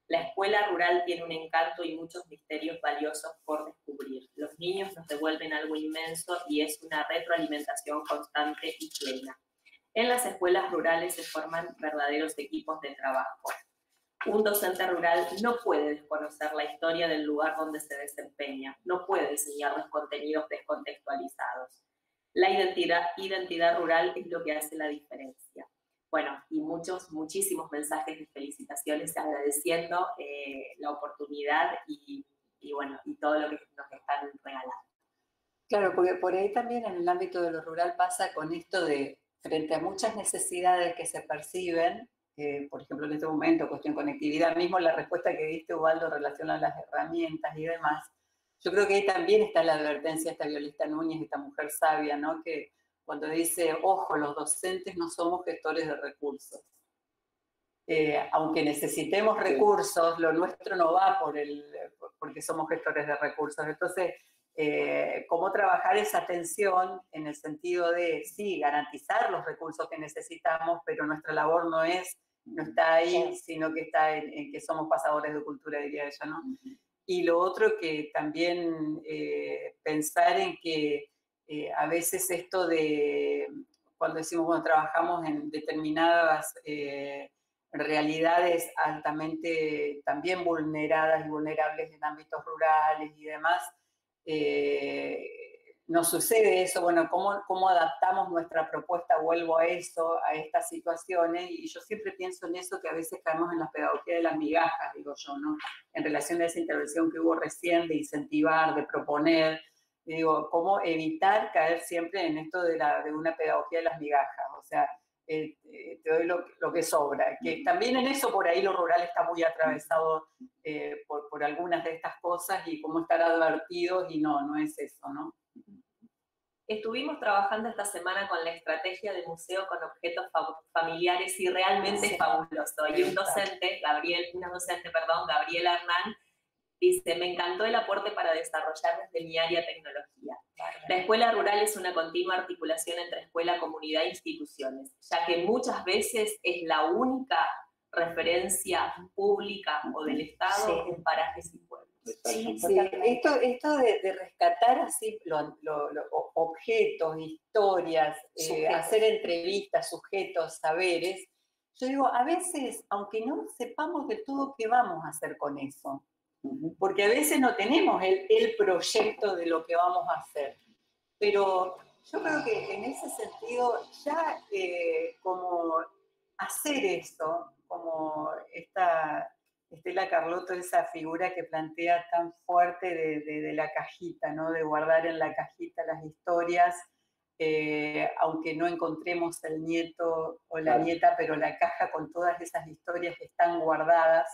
La escuela rural tiene un encanto y muchos misterios valiosos por descubrir. Los niños nos devuelven algo inmenso y es una retroalimentación constante y plena. En las escuelas rurales se forman verdaderos equipos de trabajo. Un docente rural no puede desconocer la historia del lugar donde se desempeña, no puede enseñar los contenidos descontextualizados. La identidad rural es lo que hace la diferencia. Bueno, y muchísimos mensajes de felicitaciones agradeciendo la oportunidad y todo lo que nos están regalando. Claro, porque por ahí también en el ámbito de lo rural pasa con esto de, frente a muchas necesidades que se perciben, por ejemplo en este momento, cuestión conectividad, mismo la respuesta que diste, Ubaldo, en relación a las herramientas y demás, yo creo que ahí también está la advertencia de esta Violeta Núñez, esta mujer sabia, ¿no? Que cuando dice, ojo, los docentes no somos gestores de recursos. Aunque necesitemos recursos, lo nuestro no va porque somos gestores de recursos. Entonces, cómo trabajar esa tensión en el sentido de, sí, garantizar los recursos que necesitamos, pero nuestra labor no está ahí, sino que está en que somos pasadores de cultura, diría ella, ¿no? Y lo otro que también pensar en que a veces esto de, cuando decimos, bueno, trabajamos en determinadas realidades altamente también vulneradas y vulnerables en ámbitos rurales y demás, nos sucede eso, bueno, ¿cómo adaptamos nuestra propuesta? Vuelvo a eso, a estas situaciones, y yo siempre pienso en eso, que a veces caemos en la pedagogía de las migajas, digo yo, ¿no? En relación a esa intervención que hubo recién de incentivar, de proponer, digo, ¿cómo evitar caer siempre en esto de una pedagogía de las migajas? O sea, te doy lo que sobra, que también en eso por ahí lo rural está muy atravesado por algunas de estas cosas y cómo estar advertidos, y no es eso, ¿no? Estuvimos trabajando esta semana con la estrategia de museo con objetos familiares y realmente es fabuloso. Y una docente, Gabriela Hernán, dice, me encantó el aporte para desarrollar desde mi área tecnología. La escuela rural es una continua articulación entre escuela, comunidad e instituciones, ya que muchas veces es la única referencia pública o del Estado en parajes y pueblos. Sí, esto de rescatar así objetos, historias, hacer entrevistas, sujetos, saberes, yo digo, a veces, aunque no sepamos del todo qué vamos a hacer con eso, porque a veces no tenemos el proyecto de lo que vamos a hacer, pero yo creo que en ese sentido ya como hacer eso, como Estela Carlotto, esa figura que plantea tan fuerte de la cajita, ¿no? De guardar en la cajita las historias, aunque no encontremos el nieto o la nieta, pero la caja con todas esas historias que están guardadas.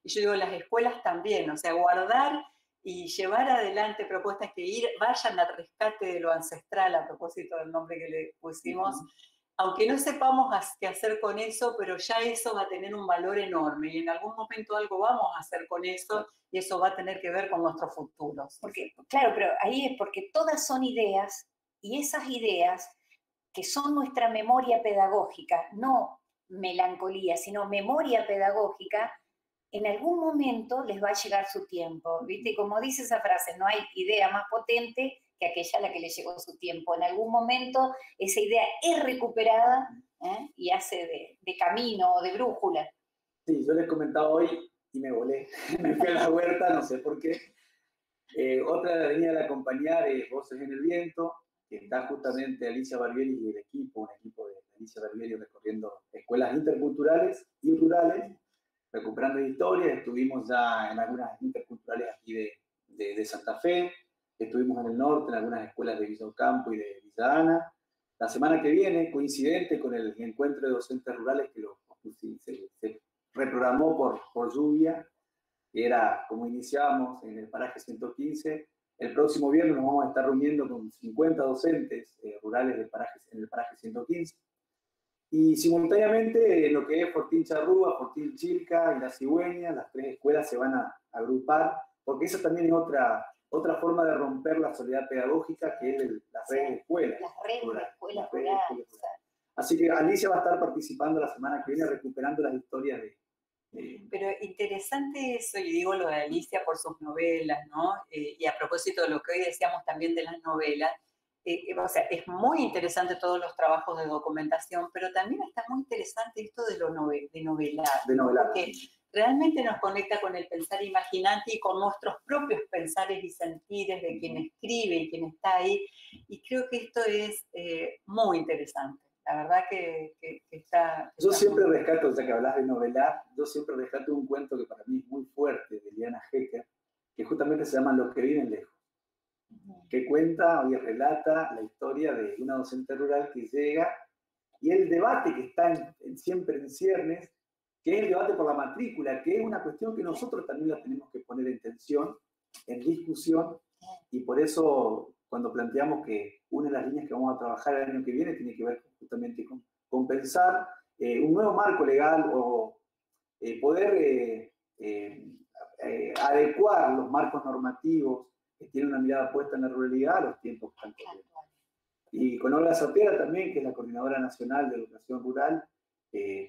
Y yo digo, las escuelas también, o sea, guardar y llevar adelante propuestas que vayan al rescate de lo ancestral, a propósito del nombre que le pusimos, aunque no sepamos qué hacer con eso, pero ya eso va a tener un valor enorme y en algún momento algo vamos a hacer con eso y eso va a tener que ver con nuestros futuros. Porque, claro, pero ahí es porque todas son ideas y esas ideas que son nuestra memoria pedagógica, no melancolía, sino memoria pedagógica, en algún momento les va a llegar su tiempo, ¿viste? Como dice esa frase, no hay idea más potente que aquella a la que le llegó su tiempo. En algún momento esa idea es recuperada y hace de camino o de brújula. Sí, yo les comentaba hoy y me volé, me fui a la huerta, no sé por qué. Otra de las líneas de acompañar es Voces en el Viento, que está justamente Alicia Barbieri y el equipo, un equipo de Alicia Barbieri recorriendo escuelas interculturales y rurales, recuperando historias. Estuvimos ya en algunas interculturales aquí de Santa Fe, estuvimos en el norte, en algunas escuelas de Villa Ocampo y de Villa Ana. La semana que viene, coincidente con el encuentro de docentes rurales que se reprogramó por lluvia, que era como iniciábamos en el paraje 115, el próximo viernes nos vamos a estar reuniendo con 50 docentes rurales en el paraje 115. Y simultáneamente lo que es Fortín Charrúa, Fortín Chilca y La Cigüeña, las tres escuelas se van a agrupar, porque esa también es otra forma de romper la soledad pedagógica, que es las redes de escuelas. Las redes de escuelas rurales. Así que Alicia va a estar participando la semana que viene, recuperando las historias Pero interesante eso, y digo lo de Alicia por sus novelas, ¿no? Y a propósito de lo que hoy decíamos también de las novelas, o sea, es muy interesante todos los trabajos de documentación, pero también está muy interesante esto de novelar, ¿no? Porque realmente nos conecta con el pensar imaginante y con nuestros propios pensares y sentires de quien escribe y quien está ahí, y creo que esto es muy interesante. La verdad que está... Yo siempre rescato, ya que hablas de novelar, yo siempre rescato un cuento que para mí es muy fuerte, de Liana Hecker, que justamente se llama Los que viven lejos, que cuenta y relata la historia de una docente rural que llega y el debate que está siempre en ciernes, que es el debate por la matrícula, que es una cuestión que nosotros también la tenemos que poner en tensión, en discusión, y por eso cuando planteamos que una de las líneas que vamos a trabajar el año que viene tiene que ver justamente con pensar un nuevo marco legal o poder adecuar los marcos normativos que tienen una mirada puesta en la ruralidad a los tiempos que están corriendo. Y con Olga Sotera también, que es la Coordinadora Nacional de Educación Rural,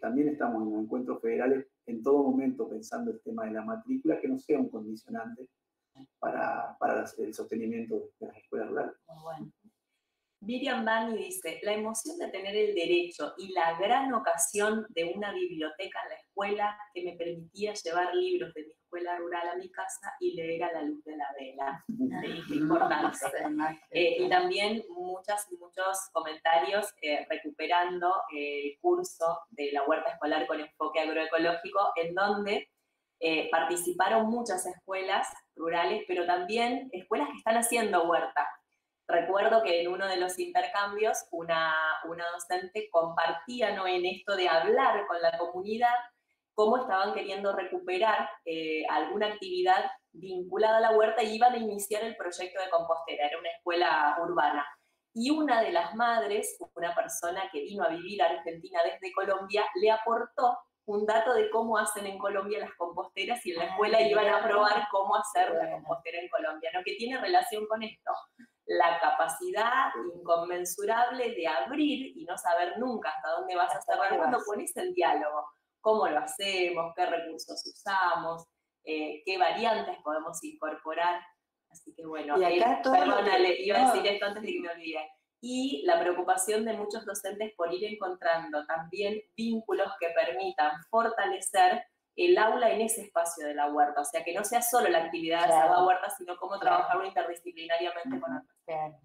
también estamos en los encuentros federales en todo momento pensando el tema de la matrícula, que no sea un condicionante para el sostenimiento de las escuelas rurales. Muy bueno. Miriam Bani dice, la emoción de tener el derecho y la gran ocasión de una biblioteca en la escuela que me permitía llevar libros de mi escuela rural a mi casa y leer a la luz de la vela. Qué importante. Y también muchos comentarios recuperando el curso de la huerta escolar con enfoque agroecológico, en donde participaron muchas escuelas rurales, pero también escuelas que están haciendo huerta. Recuerdo que en uno de los intercambios una docente compartía, ¿no?, en esto de hablar con la comunidad cómo estaban queriendo recuperar alguna actividad vinculada a la huerta y iban a iniciar el proyecto de compostera, era una escuela urbana. Y una de las madres, una persona que vino a vivir a Argentina desde Colombia, le aportó un dato de cómo hacen en Colombia las composteras y en la escuela iban a probar cómo hacer la compostera en Colombia, ¿no? Que tiene relación con esto. La capacidad inconmensurable de abrir y no saber nunca hasta dónde vas a cerrar cuando pones el diálogo cómo lo hacemos, qué recursos usamos, qué variantes podemos incorporar. Así que bueno, y acá perdón, Ale, iba a decir esto antes de que me olvide. Y la preocupación de muchos docentes por ir encontrando también vínculos que permitan fortalecer el aula en ese espacio de la huerta. O sea, que no sea solo la actividad de hacer la huerta, sino cómo trabajarlo interdisciplinariamente con otros. Claro,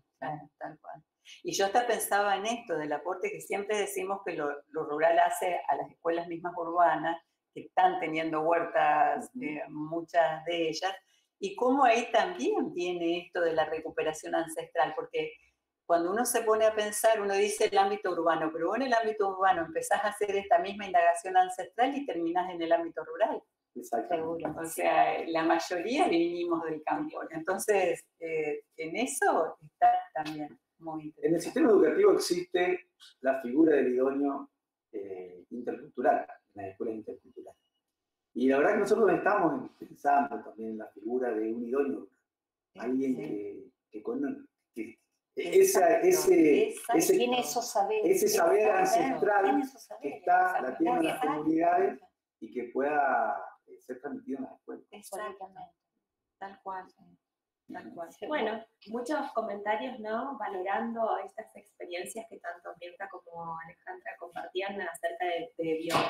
tal cual. Y yo hasta pensaba en esto, del aporte que siempre decimos que lo rural hace a las escuelas mismas urbanas, que están teniendo huertas, muchas de ellas, y cómo ahí también viene esto de la recuperación ancestral, porque cuando uno se pone a pensar, uno dice el ámbito urbano, pero vos en el ámbito urbano empezás a hacer esta misma indagación ancestral y terminás en el ámbito rural. Seguro. O sea, la mayoría vinimos del campo. Entonces, en eso está también muy interesante. En el sistema educativo existe la figura del idóneo intercultural, en las escuelas interculturales. Y la verdad que nosotros estamos pensando también en la figura de un idóneo, alguien que ese saber ancestral que la tienen las comunidades y que pueda ser transmitido en las escuelas. Exactamente. Tal cual. Tal cual. Bueno, muchos comentarios, ¿no? Valorando estas experiencias que tanto Mirta como Alejandra compartían acerca de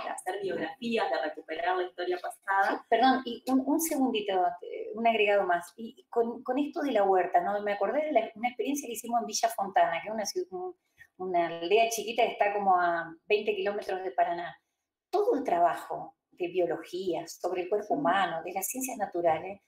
hacer biografías, de recuperar la historia pasada. Perdón, y un segundito, un agregado más. Y con esto de la huerta, ¿no? Me acordé de una experiencia que hicimos en Villa Fontana, que es una aldea chiquita que está como a 20 kilómetros de Paraná. Todo el trabajo de biología, sobre el cuerpo humano, de las ciencias naturales,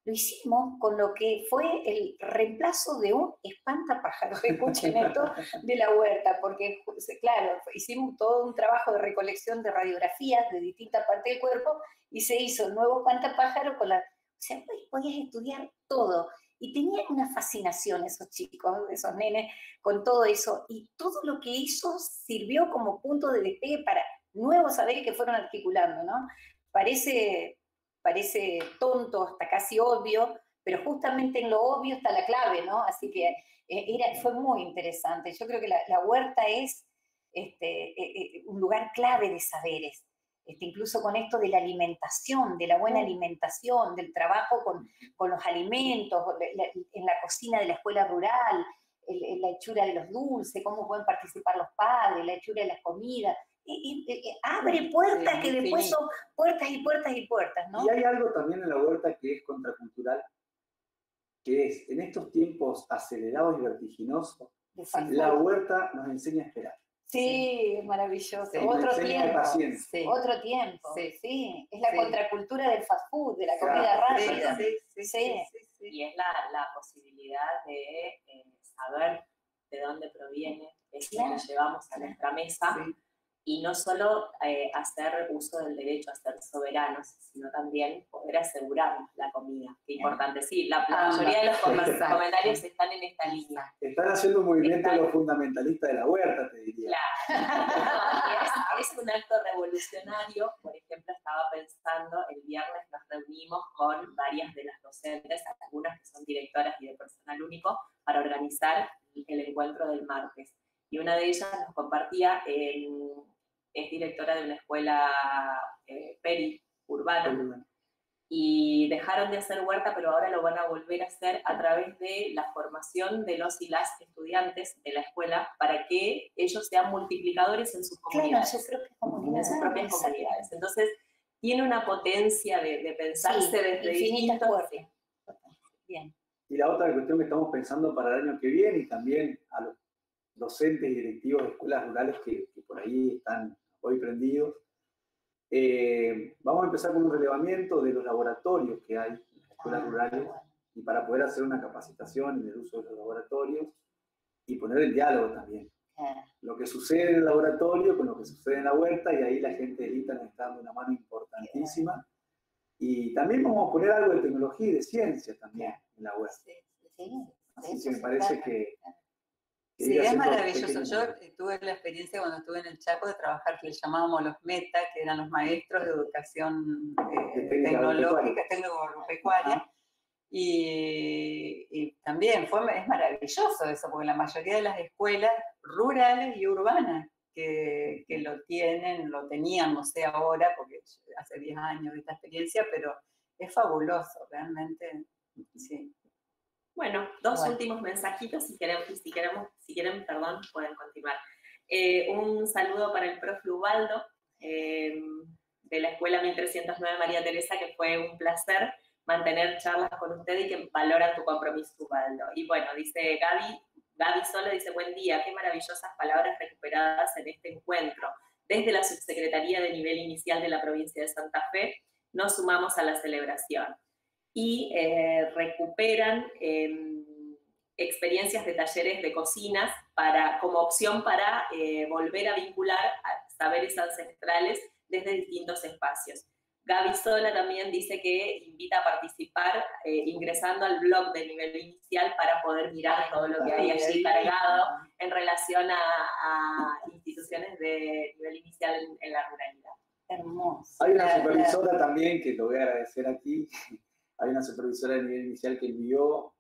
lo hicimos con lo que fue el reemplazo de un espantapájaros, escuchen esto, de la huerta, porque, claro, hicimos todo un trabajo de recolección de radiografías de distintas partes del cuerpo y se hizo el nuevo espantapájaro con la... O sea, podías estudiar todo. Y tenían una fascinación esos chicos, esos nenes, con todo eso. Y todo lo que hizo sirvió como punto de despegue para nuevos saberes que fueron articulando, ¿no? Parece tonto, hasta casi obvio, pero justamente en lo obvio está la clave, ¿no? Así que fue muy interesante. Yo creo que la huerta es un lugar clave de saberes, incluso con esto de la alimentación, de la buena alimentación, del trabajo con los alimentos, en la cocina de la escuela rural, la hechura de los dulces, cómo pueden participar los padres, la hechura de las comidas. Abre puertas que después son puertas y puertas y puertas, ¿no? Y hay algo también en la huerta que es contracultural, que es, en estos tiempos acelerados y vertiginosos, la huerta nos enseña a esperar. Sí, es maravilloso. Sí, otro tiempo. Sí. Otro tiempo. Sí. Es la contracultura del fast food, de la comida rápida. Sí. Y es la posibilidad de saber de dónde proviene eso que llevamos a nuestra mesa. Sí. Y no solo hacer uso del derecho a ser soberanos, sino también poder asegurarnos la comida. Qué importante. Sí, la mayoría de los comentarios están en esta línea. Están haciendo un movimiento de los fundamentalistas de la huerta, te diría. Claro. Es un acto revolucionario. Por ejemplo, estaba pensando, el viernes nos reunimos con varias de las docentes, algunas que son directoras y de personal único, para organizar el encuentro del martes. Y una de ellas nos compartía, es directora de una escuela periurbana, y dejaron de hacer huerta, pero ahora lo van a volver a hacer a través de la formación de los y las estudiantes de la escuela para que ellos sean multiplicadores en sus comunidades. Claro, en sus propias comunidades. Entonces, tiene una potencia de pensarse desde infinitas puertas. Bien. Y la otra cuestión que estamos pensando para el año que viene, y también a los docentes y directivos de escuelas rurales que por ahí están hoy prendidos. Vamos a empezar con un relevamiento de los laboratorios que hay en las escuelas rurales y para poder hacer una capacitación en el uso de los laboratorios y poner el diálogo también. Lo que sucede en el laboratorio con lo que sucede en la huerta, y ahí la gente de ITA nos está dando una mano importantísima. Y también vamos a poner algo de tecnología y de ciencia también en la huerta. Así que me parece que... Sí, es maravilloso. Yo tuve la experiencia cuando estuve en el Chaco de trabajar, que le llamábamos los META, que eran los maestros de educación tecnológica, técnico-agropecuaria. Y también es maravilloso eso, porque la mayoría de las escuelas rurales y urbanas que lo tienen, lo tenían, no sé ahora, porque hace 10 años de esta experiencia, pero es fabuloso, realmente, sí. Bueno, dos últimos mensajitos, si quieren, perdón, pueden continuar. Un saludo para el profe Ubaldo, de la Escuela 1309 María Teresa, que fue un placer mantener charlas con usted y que valoran tu compromiso, Ubaldo. Y bueno, dice Gaby Solo, dice, buen día, qué maravillosas palabras recuperadas en este encuentro. Desde la Subsecretaría de Nivel Inicial de la provincia de Santa Fe, nos sumamos a la celebración. Y recuperan experiencias de talleres de cocinas como opción para volver a vincular a saberes ancestrales desde distintos espacios. Gaby Sola también dice que invita a participar ingresando al blog de Nivel Inicial para poder mirar todo lo que hay allí cargado en relación a instituciones de nivel inicial en la ruralidad. Hermoso. Hay una supervisora también, que lo voy a agradecer aquí, hay una supervisora de nivel inicial que envió,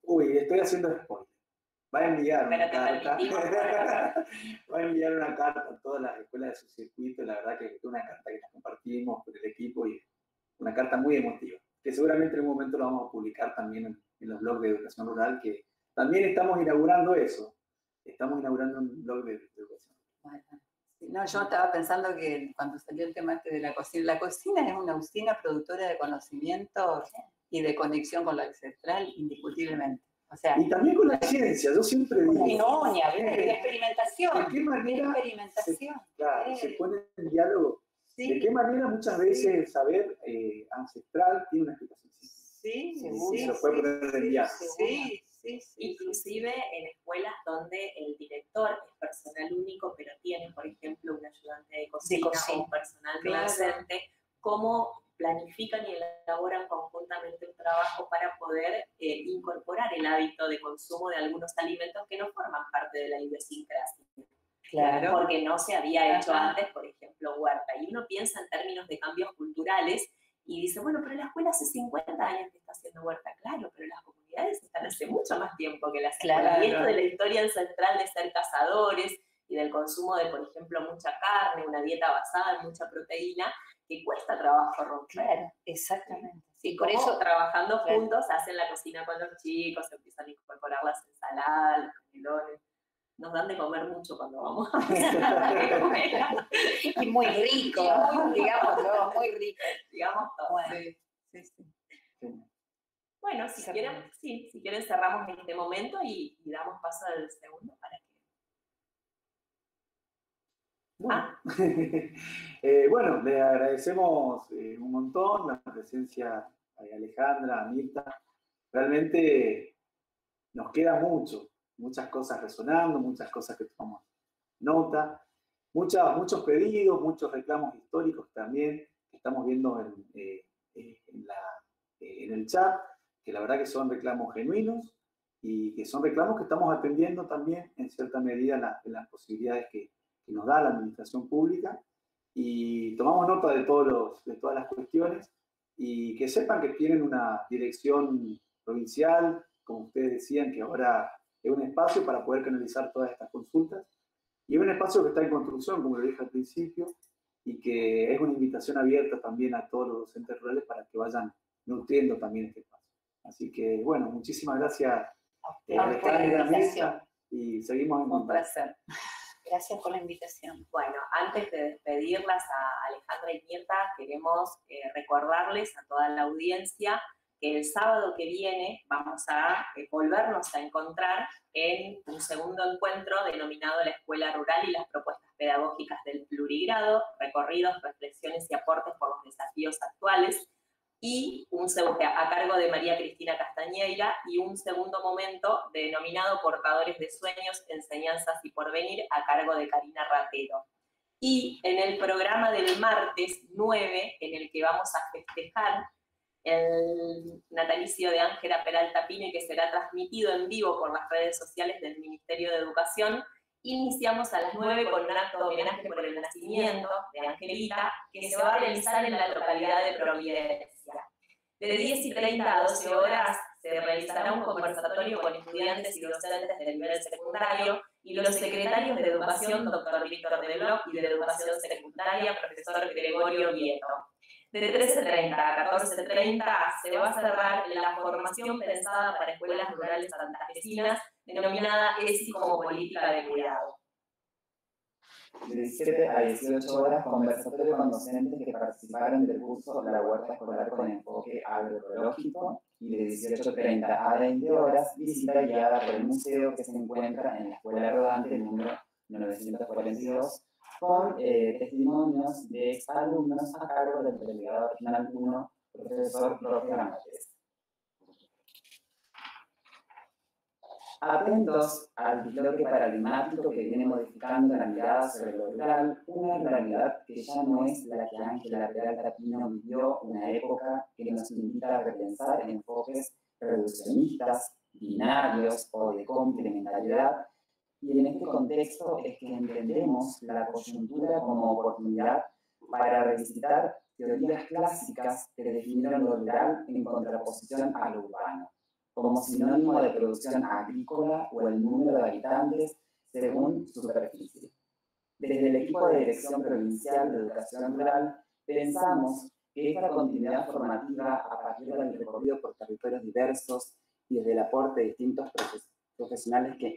estoy haciendo spoiler, va a enviar una carta, va a enviar una carta a todas las escuelas de su circuito, la verdad que es una carta que la compartimos con el equipo y una carta muy emotiva, que seguramente en un momento lo vamos a publicar también en los blogs de educación rural, que también estamos inaugurando eso, estamos inaugurando un blog de educación rural. No, yo estaba pensando que cuando salió el tema de la cocina es una usina productora de conocimiento y de conexión con lo ancestral, indiscutiblemente. O sea, y también con la ciencia, yo siempre digo. de experimentación. ¿De qué manera se pone en diálogo? Sí. ¿De qué manera muchas veces el saber ancestral tiene una explicación? Sí, se lo puede poner en diálogo. Sí. Inclusive en escuelas donde el director es personal único, pero tiene, por ejemplo, un ayudante de cocina o un personal docente, cómo planifican y elaboran conjuntamente un trabajo para poder incorporar el hábito de consumo de algunos alimentos que no forman parte de la idiosincrasia. Claro. Porque no se había hecho antes, por ejemplo, huerta. Y uno piensa en términos de cambios culturales y dice, bueno, pero la escuela hace 50 años que está haciendo huerta. Claro, pero las comunidades están hace mucho más tiempo que las escuelas. Y esto de la historia ancestral de ser cazadores y del consumo de, por ejemplo, mucha carne, una dieta basada en mucha proteína, que cuesta trabajo romper. Claro, exactamente. Y por eso, trabajando juntos, hacen la cocina con los chicos, empiezan a incorporar las ensaladas, los canelones. Nos dan de comer mucho cuando vamos a comer. Y muy rico, digamos, muy rico. Digamos todo. Bueno, Bueno, si quieren cerramos este momento y damos paso al segundo para que... Bueno, le agradecemos un montón la presencia de Alejandra, Mirta. Realmente nos queda muchas cosas resonando, muchas cosas que tomamos nota, muchos pedidos, muchos reclamos históricos también que estamos viendo en el chat, que la verdad que son reclamos genuinos y que son reclamos que estamos atendiendo también en cierta medida las posibilidades que nos da la administración pública, y tomamos nota de todas las cuestiones, y que sepan que tienen una dirección provincial, como ustedes decían, que ahora es un espacio para poder canalizar todas estas consultas, y es un espacio que está en construcción, como lo dije al principio, y que es una invitación abierta también a todos los docentes rurales para que vayan nutriendo también este espacio. Así que, bueno, muchísimas gracias y seguimos en contacto. Un placer. Gracias por la invitación. Bueno, antes de despedirlas a Alejandra y Mirta, queremos recordarles a toda la audiencia que el sábado que viene vamos a volvernos a encontrar en un segundo encuentro denominado La Escuela Rural y las propuestas pedagógicas del plurigrado, recorridos, reflexiones y aportes por los desafíos actuales, y a cargo de María Cristina Castañeira, y un segundo momento denominado Portadores de Sueños, Enseñanzas y Porvenir, a cargo de Karina Ratero. Y en el programa del martes 9, en el que vamos a festejar el natalicio de Ángela Peralta Pino y que será transmitido en vivo por las redes sociales del Ministerio de Educación, iniciamos a las 9 con un acto de homenaje por el nacimiento de Angelita, que se va a realizar en la localidad de Providencia. De 10:30 a 12 horas se realizará un conversatorio con estudiantes y docentes del nivel secundario y los secretarios de Educación, doctor Víctor de Bloch, y de Educación Secundaria, profesor Gregorio Vieto. De 13:30 a 14:30 se va a cerrar la formación pensada para escuelas rurales santafesinas, denominada ESI como política de cuidado. De 17 a 18 horas, conversatorio con docentes que participaron del curso La Huerta Escolar con enfoque agroecológico, y de 18:30 a 20 horas, visita guiada por el museo que se encuentra en la Escuela Rodante número 942, con testimonios de exalumnos a cargo del delegado regional 1, profesor Roque Gamates. Atentos al bloque paradigmático que viene modificando la mirada sobre lo rural, una realidad que ya no es la que Ángela Peralta Pino vivió, una época que nos invita a repensar enfoques reduccionistas, binarios o de complementariedad, y en este contexto es que entendemos la coyuntura como oportunidad para revisitar teorías clásicas que definieron lo rural en contraposición a lo urbano, como sinónimo de producción agrícola o el número de habitantes según su superficie. Desde el equipo de Dirección Provincial de Educación Rural, pensamos que esta continuidad formativa a partir del recorrido por territorios diversos y desde el aporte de distintos profesionales que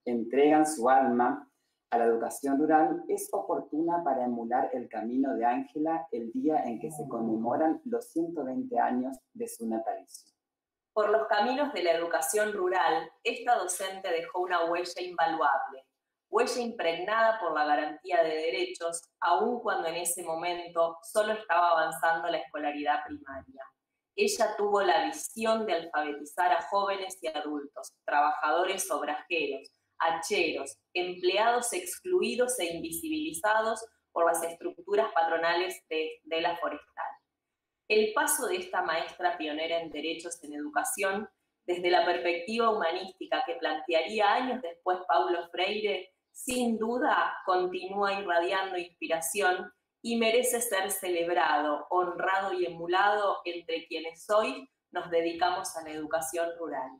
entregan su alma a la educación rural es oportuna para emular el camino de Ángela el día en que se conmemoran los 120 años de su natalicio. Por los caminos de la educación rural, esta docente dejó una huella invaluable, huella impregnada por la garantía de derechos, aun cuando en ese momento solo estaba avanzando la escolaridad primaria. Ella tuvo la visión de alfabetizar a jóvenes y adultos, trabajadores obrajeros, hacheros, empleados excluidos e invisibilizados por las estructuras patronales de la forestal. El paso de esta maestra pionera en derechos en educación, desde la perspectiva humanística que plantearía años después Paulo Freire, sin duda continúa irradiando inspiración y merece ser celebrado, honrado y emulado entre quienes hoy nos dedicamos a la educación rural.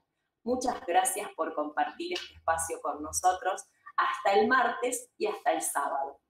Muchas gracias por compartir este espacio con nosotros. Hasta el martes y hasta el sábado.